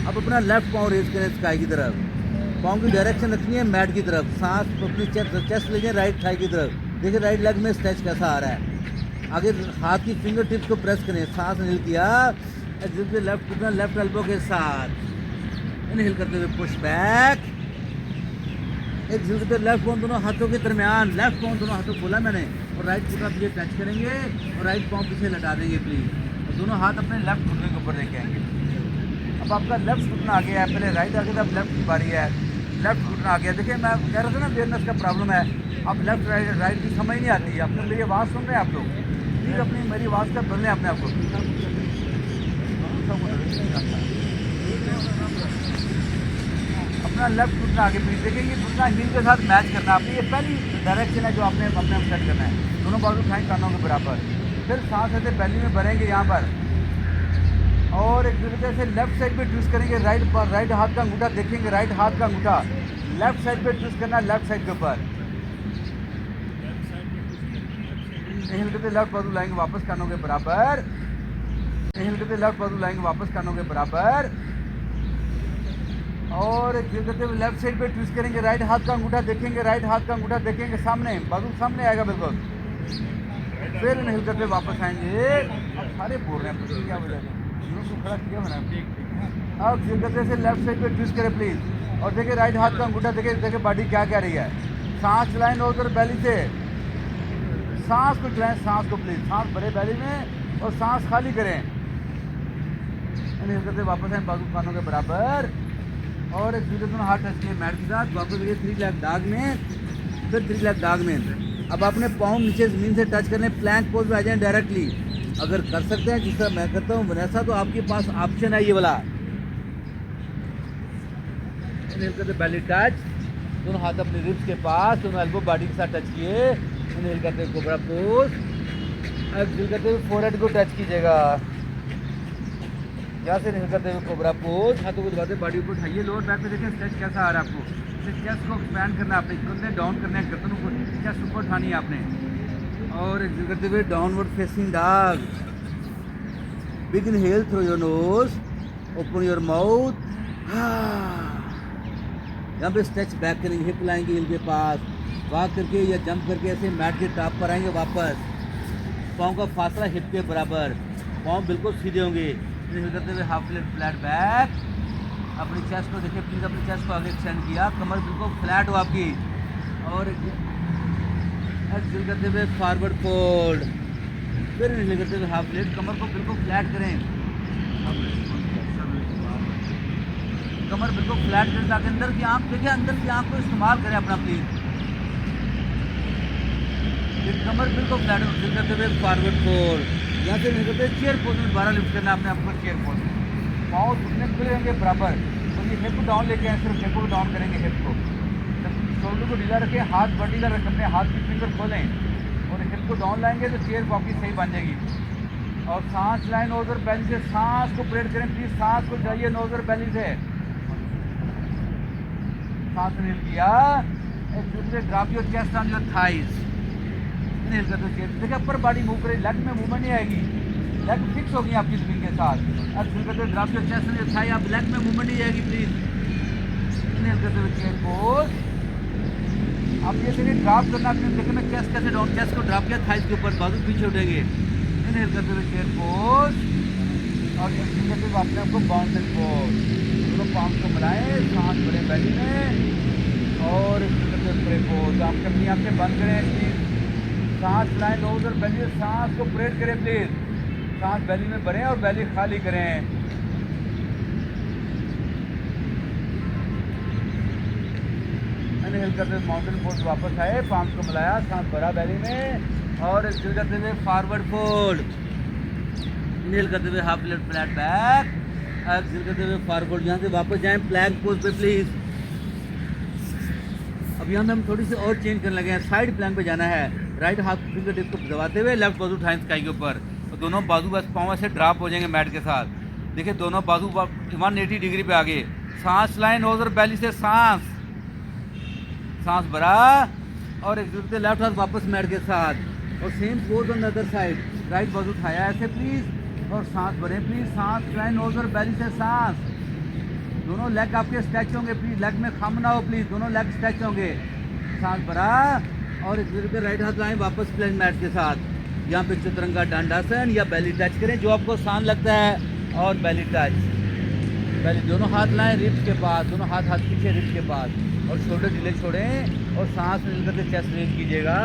अब अपना लेफ्ट पाँव रेज करें स्काई की तरफ, पाँव की डायरेक्शन रखनी है मैट की तरफ। सांस अपनी चेस्ट लीजिए राइट थाई की तरफ। देखिए राइट लेग में स्ट्रेच कैसा आ रहा है। आगे हाथ की फिंगर टिप्स को प्रेस करें, सांस इनहेल किया, लेफ्ट घुटना लेफ्ट एल्बो के साथ, इनहेल करते हुए पुश बैक, एक्सहेल करते लेफ्ट पाँव दोनों हाथों के दरमियान, लेफ्ट पाँव दोनों हाथों खोला मैंने और राइट घुटना पीछे टच करेंगे और राइट पाँव पीछे लटा देंगे प्लीज, और दोनों हाथ अपने लेफ्ट घुटने के ऊपर लेके आएंगे। अब आपका लेफ्ट घुटना आ गया है, पहले राइट आ गया था, अब लेफ्ट की बारी है, लेफ्ट घुटना आ गया। देखिए मैं कह रहा था ना अवेयरनेस का प्रॉब्लम है, अब लेफ्ट राइट की समझ नहीं आती है। आपने मेरी आवाज़ सुन रहे हैं आप लोग, प्लीज़ अपनी मेरी आवाज़ का बदलें अपने आप को। अपना लेफ्ट घुटना आगे प्लीज, देखिए ये घुटना हील के साथ मैच करना है आपने, ये पहली डायरेक्शन है जो आपने अपने सेट करना है। दोनों बाजू उठाएं कानों के बराबर, फिर सांस ऐसे बैली में भरेंगे यहाँ पर और एक तरीके से लेफ्ट साइड पे ट्विस्ट करेंगे। राइट हाथ का अंगूठा देखेंगे, राइट हाथ का अंगूठा लेफ्ट साइड पे ट्विस्ट करना, लेफ्ट साइड के ऊपर। इनहेल करते लेफ्ट बाजू लाएंगे वापस कानों के बराबर, इनहेल करते लेफ्ट बाजू लाएंगे वापस कानों के बराबर और एक्सहेल करते हुए लेफ्ट साइड पे ट्विस्ट करेंगे। राइट हाथ का अंगूठा देखेंगे, राइट हाथ का अंगूठा देखेंगे, सामने बाजू सामने आएगा बिल्कुल। फिर इनहेल करते वापस आएंगे, अब सारे बोल रहे हैं, पता नहीं क्या वजह है, दोनों को खड़ा किया होना है। अब जिल करते से लेफ्ट साइड पे ट्विस्ट करें प्लीज, और देखिए राइट हाथ का अंगूठा, देखिए देखिए बॉडी क्या कह रही है। सांस चलाएं नोज और बैली से, सांस को चलाएं, सांस को प्लीज, सांस भरे बैली में और सांस खाली करें। इन्हें करते वापस आए बाजू कानों के बराबर, और एक दूसरे दोनों हाथ टच किए मैट के साथ, वापस ये 3 लेग डाग में, फिर 3 लेग डाग में। अब अपने पाँव नीचे ज़मीन से टच करने, प्लैंक पोज में आ जाएं डायरेक्टली। अगर कर सकते हैं जिस तरह मैं करता हूँ वैसा, तो आपके पास ऑप्शन है ये वाला। इन्हें करते बैली टच, दोनों हाथ अपने रिब्स के पास, दोनों एल्बो बॉडी के साथ टच किए। इन्हें करते कोबरा पोज, एक्सहेल करते हुए फोरहेड को टच कीजिएगा। यहाँ से निकल करते हुए कोबरा पोज, हाथों को दबाते बॉडी ऊपर उठाइए। लोअर बैक पे देखिए स्ट्रेच कैसा आ रहा है आपको। चेस्ट को एक्सपैंड करना है आपने, कंधे डाउन करने हैं, गर्दनों को चेस्ट ऊपर उठानी है आपने। और एक्सहेल करते हुए downward facing dog. Big inhale through your nose, open your mouth. यहाँ पे स्ट्रेच बैक करेंगे, हिप लाएंगे हिल के पास, वॉक करके या जंप करके ऐसे मैट के टॉप पर आएंगे वापस। पाँव का फासला हिप के बराबर, पाँव बिल्कुल सीधे होंगे। करते हुए हाफ फ्लैट बैक, अपनी चेस्ट को देखिए प्लीज, अपनी चेस्ट को आगे एक्सटेंड किया, कमर बिल्कुल फ्लैट हो आपकी। और एक्सहेल करते हुए फॉरवर्ड फोल्ड, फिर इनहेल करते हुए हाफ फ्लैट, कमर को बिल्कुल फ्लैट करें, कमर बिल्कुल फ्लैट करें ताकि अंदर की आंख, देखिए अंदर की आंख को इस्तेमाल करें अपना प्लीज। कमर बिल्कुल फ्लैट हो। एक्सहेल करते हुए फॉरवर्ड फोल्ड, यहाँ से निकलते हैं चेयर पोज में, 12 लिफ्ट करना अपने आपको चेयर पोज में। पाँव घुटने खुले होंगे बराबर, और ये हिप डाउन लेके आए, सिर्फ हिप को डाउन करेंगे, हिप को, शोल्डर को ढीला रखें, हाथ वर्टिकल रखें, अपने हाथ की फिंगर खोलें और हिप को डाउन लाएंगे तो चेयर आपकी सही बन जाएगी। और सांस लाएं नोज और बैली से, सांस को प्रेड करें प्लीज, सांस को जाइए नोज और बैली से। सांस नील किया, एक दूसरे drop your chest on your thighs. Inhale करते हुए देखिए अपर बॉडी मूव करें, लेग में मूवमेंट नहीं आएगी, लेग फिक्स होगी आपकी जमीन के साथ। एक्सहेल करते हुए drop your chest on your thigh, आप लेग में मूवमेंट नहीं आएगी प्लीज। इनहेल करते हुए चेयर पोज, आप ये देखिए ड्रॉप करना, आपने देखिए मैं चेस्ट कैसे डाउन, चेस्ट को ड्रॉप किया, थाइज के ऊपर, बाजू पीछे उठेंगे। इनहेल करते हुए चेयर पोज, और एक्सहेल करते हुए अपने आपको बाउंसिंग पोज, दोनों पाम को मिलाएं, सांस भरें बैली में, और एक्सहेल करते हुए प्रे पोज। आप अपनी आंखें बंद करें प्लीज, सांस लाएं नोज और बैली में, सांस को प्रेड करें प्लीज, सांस बैली में भरें और बैली खाली करें। इनहेल करते हुए माउंटेन पोज वापस आए, पाम्स को मिलाया, सांस भरा बैली में, और एक्सहेल करते हुए फॉरवर्ड फोल्ड। इनहेल करते हुए हाफ फ्लैट बैक, एक्सहेल करते हुए फॉरवर्ड। यहाँ से वापस जाएं प्लैंक पोज पे प्लीज। अब यहाँ में हम थोड़ी सी और चेंज करने लगे हैं, साइड प्लैंक पे जाना है। राइट हाथ फिंगर टिप को दबाते हुए लेफ्ट बाजू उठाएं स्काई के ऊपर, और दोनों बाजू बस पाँव से ड्रॉप हो जाएंगे मैट के साथ। देखिए दोनों बाजू 180 डिग्री पे आगे। सांस लाएं नोज और बैली से, सांस भरा, और एक दूसरे लेफ्ट हाथ वापस मैट के साथ, और same pose on the other side. Right बाजू उठाया ऐसे प्लीज, और सांस भरें प्लीज, सांस लाएं नोज और बैली से, सांस। दोनों लेग आपके स्ट्रेच होंगे प्लीज, लेग में खम ना हो प्लीज, दोनों लेग स्ट्रेच होंगे। सांस भरा, और इस पे राइट हाथ लाएं वापस प्लेन मैट के साथ। यहाँ पे चतुरंगा दंडासन या बैली टच करें जो आपको आसान लगता है, और बैली टच, बैली दोनों हाथ लाएं रिब्स के पास, दोनों हाथ पीछे रिब्स के पास, और शोल्डर ढीले छोड़ें, और सांस मिल करके चेस्ट रेज कीजिएगा।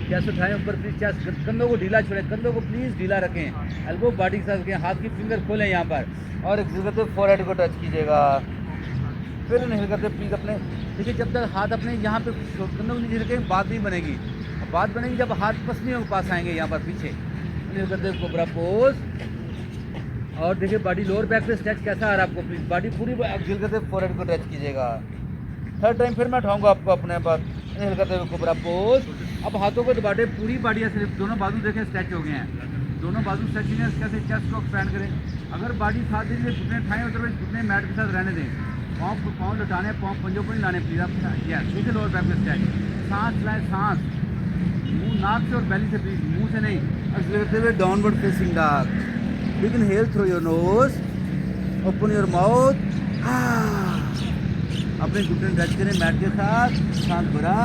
चेस्ट उठाएं ऊपर प्लीज, चेस्ट, कंधों को ढीला छोड़ें, कंधों को प्लीज ढीला रखें, एल्बो बॉडी के साथ रखें, हाथ की फिंगर खोलें यहाँ पर, और एक्सहेल करते हुए फोरहेड को टच कीजिएगा। फिर इनहेल करते प्लीज अपने, देखिए जब तक हाथ अपने यहाँ पे कंधों को नीचे रखें बात नहीं बनेगी, बात बनेगी जब हाथ पसलियों के पास आएंगे यहाँ पर पीछे। इनहेल करते हुए कोबरा पोज, और देखिए बॉडी लोअर बैक पे स्ट्रेच कैसा आ रहा है आपको, प्लीज बॉडी पूरी एक्सहेल करते हुए फोरहेड को टच कीजिएगा। थर्ड टाइम फिर मैं उठाऊंगा आपको अपने पास। इनहेल करते हुए कोबरा पोज, अब हाथों को दबाते पूरी बॉडी है, सिर्फ दोनों बाजू देखें स्ट्रेच हो गए हैं, दोनों बाजू स्ट्रेचिंग है, कैसे चेस्ट को एक्सपैंड करें। अगर बॉडी साथ दीजिए, घुटने उठाएं, अदरवाइज घुटने मैट के साथ रहने दें, पाँव लुटाने, पाँव पंजों को नहीं लाने प्लीज आप। यस, देखिए लोअर बैक में स्ट्रेच, सांस लाएं, सांस मुंह नाक से और बैली से प्लीज, मुंह से नहीं। एक्सहेल करते हुए downward facing dog, big inhale through your nose, open your mouth, अपने घुटने टच करें मैट के साथ, सांस भरा,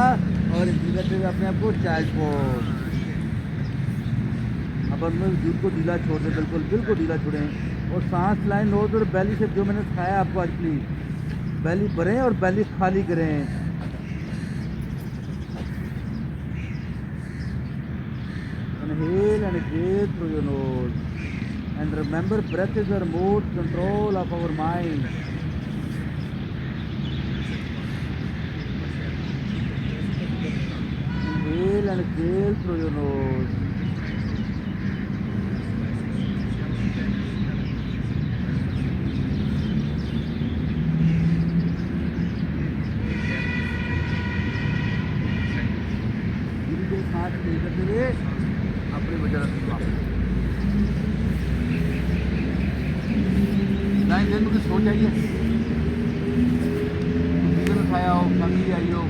और एक्सहेल करते हुए अपने आप को चाइल्ड पोज। अब अपने वजूद को ढीला छोड़ दें, बिल्कुल बिल्कुल ढीला छोड़ें और सांस लाएं नोज और बैली से, जो मैंने सिखाया आपको आज प्लीज बैली भरें और बैली खाली करें। Inhale and exhale through your nose. And remember, breath is the remote control of our mind. Inhale and exhale through your nose. धीरे-धीरे सांस लेकर चलिए अपनी वजह से लाइन दिन में कुछ हो जाइए, उठाया हो, कमी आई हो,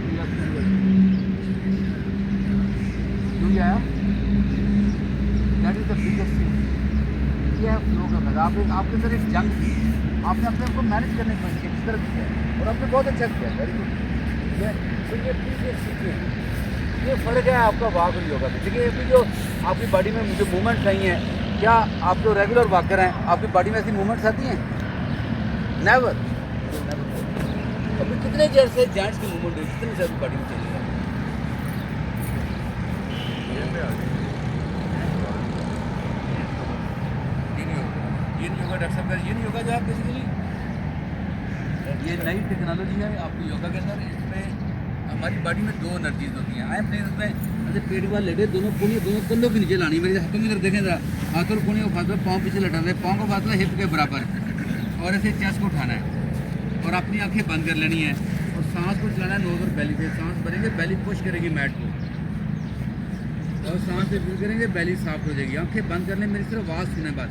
क्यों आया, that is the biggest thing. ये है फ्लो का मजा। आपके अंदर एक जंग थी, आपने अपने को मैनेज करने की कोशिश की, इस तरह किया और आपने बहुत अच्छा किया, वेरी गुड। ठीक है, तो ये प्लीज ये सीखिए, ये फ़र्क है आपका वाक और योगा में। देखिए अभी जो आपकी बॉडी में मुझे मूवमेंट्स आई हैं, क्या आप जो रेगुलर वाकर हैं आपकी बॉडी में ऐसी मूवमेंट्स आती हैं? नेवर। अभी कितने देर से जॉइंट्स की मूवमेंट हुई, कितनी से बॉडी में चली है? ये नहीं होगा डॉक्टर साहब, ये नहीं होगा जो आप बेसिकली ये नई टेक्नोलॉजी है आपकी योगा के अंदर। इसमें हमारी बॉडी में दो एनर्जीज होती हैं। आई एम प्लेस में ऐसे पेट के बाद लेटे, दोनों कोने दोनों कंधों के नीचे लानी। मेरे हाथों की तरफ देखें जरा, हाथों और कोने को फासला, पाँव पीछे लटा दे, पाँव का फासला हिप के बराबर और ऐसे चेस्ट को उठाना है और अपनी आंखें बंद कर लेनी है और सांस को चलाना है नोज और बेली से। सांस भरेंगे, बेली पुश करेगी मैट को और सांस से फिल करेंगे, बेली साफ हो जाएगी। आंखें बंद कर लें, मेरी सिर्फ आवाज़ सुने बस,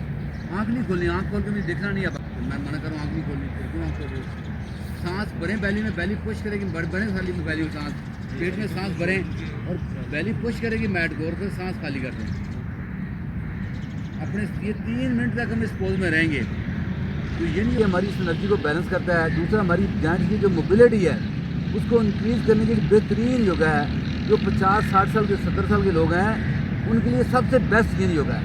आँख नहीं खोलनी। आँख खोल के मुझे देखना नहीं। अब मैं मना करूँ आँख नहीं खोलनी, फिर क्यों आँख खोल रही हो? सांस भरें, बैली में बेली पुश करेगी, भरें खाली में बेली में सांस, पेट में सांस भरें और बेली पुश करेगी मैट को और फिर सांस खाली कर दें। अपने ये 3 मिनट तक हम इस पोज में रहेंगे। तो ये नहीं हमारी इस एनर्जी को बैलेंस करता है। दूसरा, हमारी जॉइंट की जो मोबिलिटी है उसको इंक्रीज़ करने के लिए बेहतरीन योगा है। जो 50-60 साल के 70 साल के लोग हैं उनके लिए सबसे बेस्ट ये योगा है।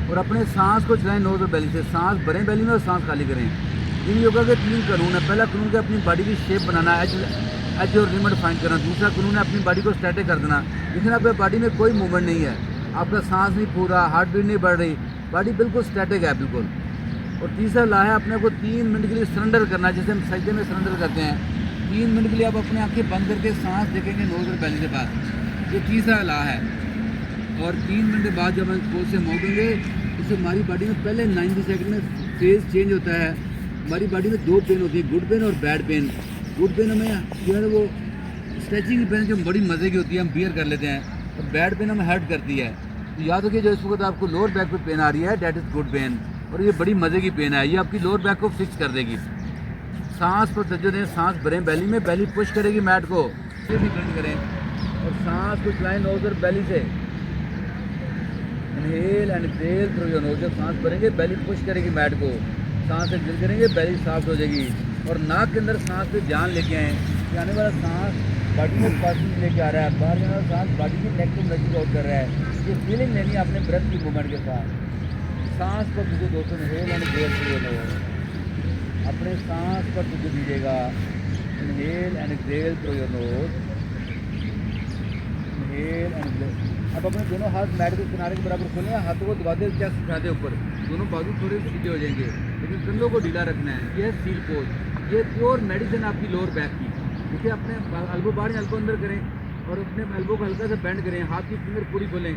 और अपने सांस को चलाएं नोज और बेली से, सांस भरें बेली में और सांस खाली करें। इन योगा के 3 कानून है। पहला कानून है अपनी बॉडी की शेप बनाना, एज और लिमिट फाइंड करना। दूसरा कानून है अपनी बॉडी को स्टैटिक कर देना, लेकिन आपके बॉडी में कोई मूवमेंट नहीं है, आपका सांस नहीं फूल रहा, हार्ट बीट नहीं बढ़ रही, बॉडी बिल्कुल स्टैटिक है बिल्कुल। और तीसरा ला है अपने को 3 मिनट के लिए सरेंडर करना, जैसे हम सजदे में सरेंडर करते हैं। 3 मिनट के लिए आप अपनी आंखें बंद करके सांस देखेंगे नोज और बेली के बाद। ये तीसरा ला है। और 3 मिनट के बाद जब हम पोज से मोड़ेंगे, उससे हमारी बॉडी में पहले 90 सेकंड में फेज चेंज होता है। हमारी बॉडी में 2 पेन होती है, गुड पेन और बैड पेन। गुड पेन हमें जो है वो स्ट्रेचिंग पेन जो बड़ी मज़े की होती है, हम बियर कर लेते हैं, और बैड पेन हमें हर्ट करती है। तो याद रखिए, जो इस वक्त आपको लोअर बैक पे पेन आ रही है, डैट इज़ गुड पेन, और ये बड़ी मज़े की पेन है, ये आपकी लोअर बैक को फिक्स कर देगी। सांस पर तवज्जो दें, सांस भरें बेली में, बेली पुश करेगी मैट को, फिर भी बंद करें और सांस को चलाएं नोज और बेली से। Inhale and exhale through your knows. जब सांस भरेंगे, बेली पुश करेगी मैट को, सांस एक्सहेल करेंगे, बेली साफ हो जाएगी। और नाक के अंदर सांस पे ध्यान लेके आएँ कि आने वाला सांस बॉडी में पासिंग लेके आ रहा है, बाहर जाने वाला सांस बॉडी की नेगेटिव एनर्जी आउट कर रहा है। ये फीलिंग लेनी है अपने ब्रेथ की मूवमेंट के साथ। सांस पर तुझे दोस्तों inhale and exhale through your knows, अपने सांस पर तुझे दीजिएगा। Inhale and exhale through your knows, inhale and exhale. अब अपने दोनों हाथ मैट के किनारे के बराबर खोलें, हाथों को दबाते चेस्ट उठाते ऊपर, दोनों बाजू थोड़े सीधे हो जाएंगे, लेकिन कंधों को ढीला रखना है। यह सील पोज, ये प्योर मेडिसिन आपकी लोअर बैक की। देखिए, अपने एल्बो बाहर एल्बो अंदर करें और अपने एल्बो को हल्का सा बेंड करें, हाथ की फिंगर पूरी खोलें,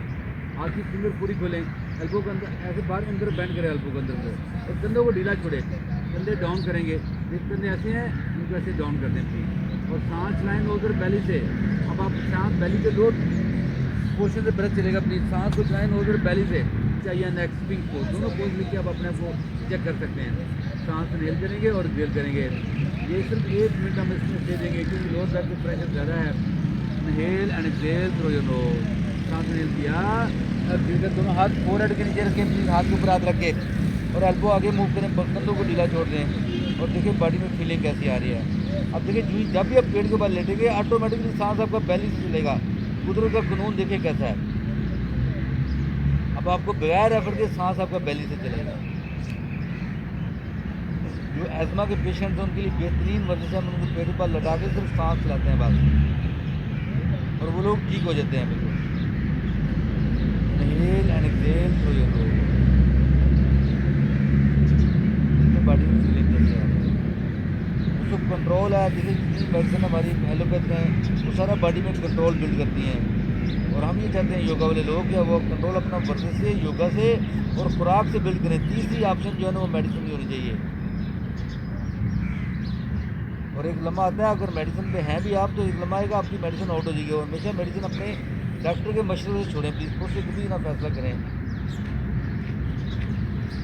हाथ की फिंगर पूरी खोलें, एल्बो के अंदर ऐसे बाहर अंदर बेंड करें एल्बो के अंदर को, और कंधों को ढीला छोड़े, कंधे डाउन करेंगे। जिस कंधे ऐसे हैं उनको ऐसे डाउन कर दें प्लीज, और सांस लाएँ नोज और बेली से। अब आप सांस बेली के लोअर पोर्शन से ब्रेथ चलेगा, प्लीज सांस को चलाएं नोज और बेली से। चाहिए नेक्स्ट पिंक पोज, दोनों पोज लिख आप अपने आप को चेक कर सकते हैं। सांस इनहेल करेंगे और एक्सहेल करेंगे। ये सिर्फ 1 मिनट हम इसमें दे देंगे, क्योंकि लोअर बैक पे प्रेशर ज़्यादा है। Inhale and exhale through your knows, सांस इनहेल किया, अब फिर दोनों हाथ फोरहेड के नीचे रखें प्लीज, हाथ के ऊपर हाथ रख के, और एल्बो आगे मूव करें, कंधों को ढीला छोड़ दें, और देखिए बॉडी में फीलिंग कैसी आ रही है। अब देखिए, जब भी आप पेट के ऊपर लेटेंगे, ऑटोमेटिकली सांस आपका बेली से चलेगा। कुदरत का कानून देखिए कैसा है। अब आपको बगैर एफर्ट के सांस आपका बेली से चलेगा। जो एजमा के पेशेंट हैं उनके लिए बेहतरीन वर्जिश है, हम उनको पेट पर लटा के सिर्फ सांस चलाते हैं बस, और वो लोग ठीक हो जाते हैं बिल्कुल। Inhale and exhale through your knows. Body में फीलिंग करते हैं उसको कंट्रोल है। जैसे जितनी मेडिसिन हमारी एलोपैथ हैं वो सारा बॉडी में कंट्रोल बिल्ड करती हैं, और हम ये चाहते हैं योगा वाले लोग क्या वो कंट्रोल अपना वर्जिश से, योगा से और खुराक से बिल्ड करें। तीसरी ऑप्शन जो है ना वो मेडिसिन की होनी चाहिए। और एक लम्हा आता है अगर मेडिसिन पे हैं भी आप तो एक लम्हा आएगा आपकी मेडिसिन आउट हो जाएगी। और हमेशा मेडिसिन अपने डॉक्टर के मशवरे से छोड़ें प्लीज़, खुद से कभी ना फैसला करें।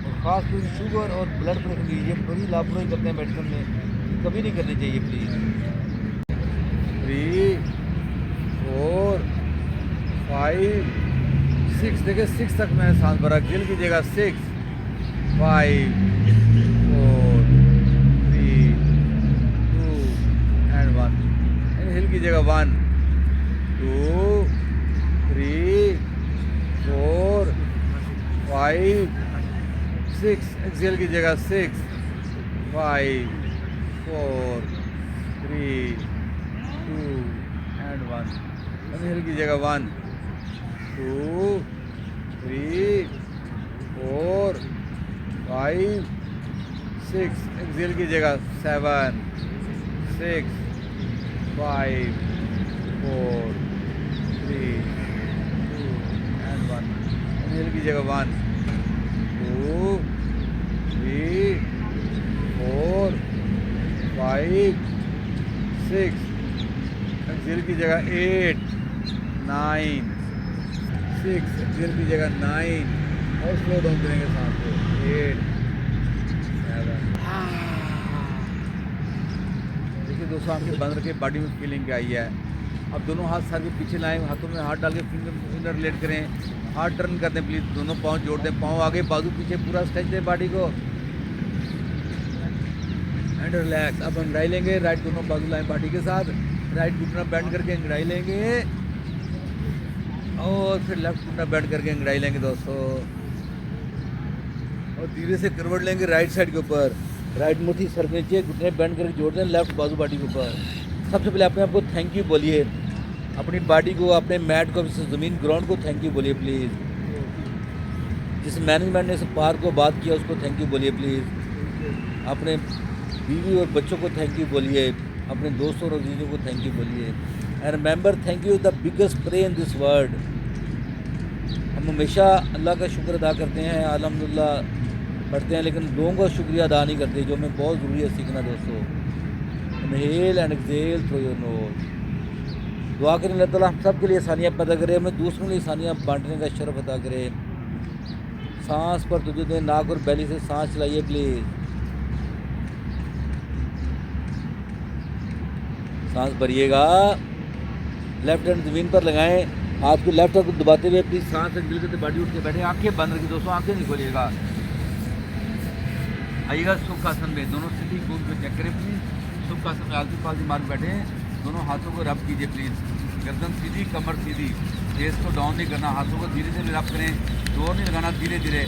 और ख़ास तौर से शुगर और ब्लड प्रेशर की ये बड़ी लापरवाही करते हैं मेडिसिन में, कभी नहीं करनी चाहिए प्लीज़। 3 4 5 6 देखिए 6 तक मैंने सांस भरा। गिल कीजिएगा 6 5 4 3 2 एंड 1। हिल कीजिएगा 1 2 3 4 5 6। एक्सहेल कीजिएगा 6 5 4 3 2 एंड 1। हिल कीजिएगा 1 2 3 4 5 6। एक्सहेल कीजिएगा 7 6 5 4 3 2 एंड 1। हिल कीजिएगा 1 2 3 4 5 6। एक्सहेल कीजिएगा 8 9 6। एक्सहेल कीजिएगा 9 और स्लो डाउन करेंगे सांस को 8 7। देखिए दोस्तों आपके बंद रखे बॉडी में फीलिंग क्या आई है। अब दोनों हाथ सर के पीछे लाएं, हाथों में हाथ डाल के फिंगर रिलेट करें, हाथ टर्न कर दें प्लीज़, दोनों पाँव जोड़ दें, पाँव आगे बाजू पीछे पूरा स्ट्रेच दें बॉडी को एंड रिलैक्स। अब अंगड़ाई लेंगे, राइट दोनों बाजू लाएं बॉडी के साथ, राइट घुटना बेंड करके अंगड़ाई लेंगे और फिर लेफ्ट घुटना बेंड करके अंगड़ाई लेंगे दोस्तों, और धीरे से करवट लेंगे राइट साइड के ऊपर, राइट मुट्ठी सर के नीचे, घुटने बेंड करके जोड़ दें लेफ्ट बाजू बॉडी के ऊपर। सबसे पहले अपने आप को थैंक यू बोलिए, अपनी बॉडी को, अपने मैट को, ज़मीन ग्राउंड को थैंक यू बोलिए प्लीज़। जिस मैनेजमेंट ने इस पार्क को बात किया उसको थैंक यू बोलिए प्लीज़। अपने बीवी और बच्चों को थैंक यू बोलिए, अपने दोस्तों और अजीज़ों को थैंक यू बोलिए। And remember thank you the biggest pray in this world. हम हमेशा अल्लाह का शुक्र अदा करते हैं, अल्हम्दुलिल्लाह पढ़ते हैं, लेकिन लोगों का शुक्रिया अदा नहीं करते, जो हमें बहुत ज़रूरी है सीखना दोस्तों। Inhale and exhale through your knows. दुआ करें अल्लाह ताला हम सब के लिए आसानियाँ पैदा करे, हमें दूसरों के लिए आसानियाँ बांटने का शरफ अदा करे। सांस पर तुझे दें, नाक और बैली से सांस चलाइए प्लीज़। सांस भरिएगा, लेफ्ट हैंड ज़मीन पर लगाएं, हाथ को लेफ्ट हाथ को दबाते हुए प्लीज़ सांस मिल करते बॉडी उठ के बैठे, आंखें बंद रखिए दोस्तों, आंखें नहीं खोलिएगा। आइएगा सुखासन में, दोनों सीधी खून को चेक करें प्लीज़। सुखासन में आलती पालती मार बैठे, दोनों हाथों को रब कीजिए प्लीज़, गर्दन सीधी, कमर सीधी, फेस को डाउन नहीं करना, हाथों को धीरे धीरे रब करें, जोर नहीं लगाना, धीरे धीरे।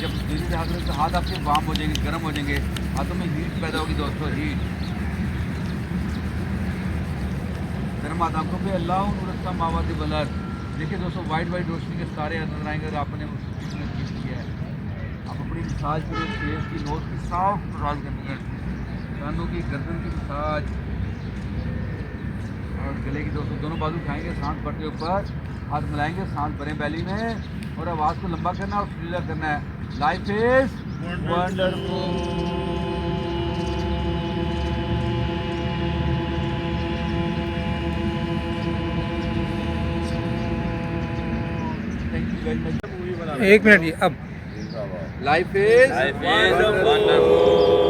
जब धीरे धीरे हाथ रखें तो हाथ आपके वार्म हो जाएंगे, गर्म हो जाएंगे, हाथों में हीट पैदा होगी दोस्तों, हीट। गर्म हाथ आंखों पे अल्लाह नूरस्ता मावाती बलर। देखिए दोस्तों वाइट वाइट रोशनी के सारे नजर आएंगे और आपने उसने किया है। आप अपनी मसाज करें, फेस की, नोज की सॉफ्ट मसाज करनी है, कानों की, गर्दन की मसाज और गले की दोस्तों। दोनों बाजू उठाएंगे, सांस भरते ऊपर, हाथ मिलाएंगे, सांस भरें बैली में और आवाज़ को लंबा करना और सुरीला करना है। Life is wonderful. एक मिनट अब लाइफ इज वंडरफुल।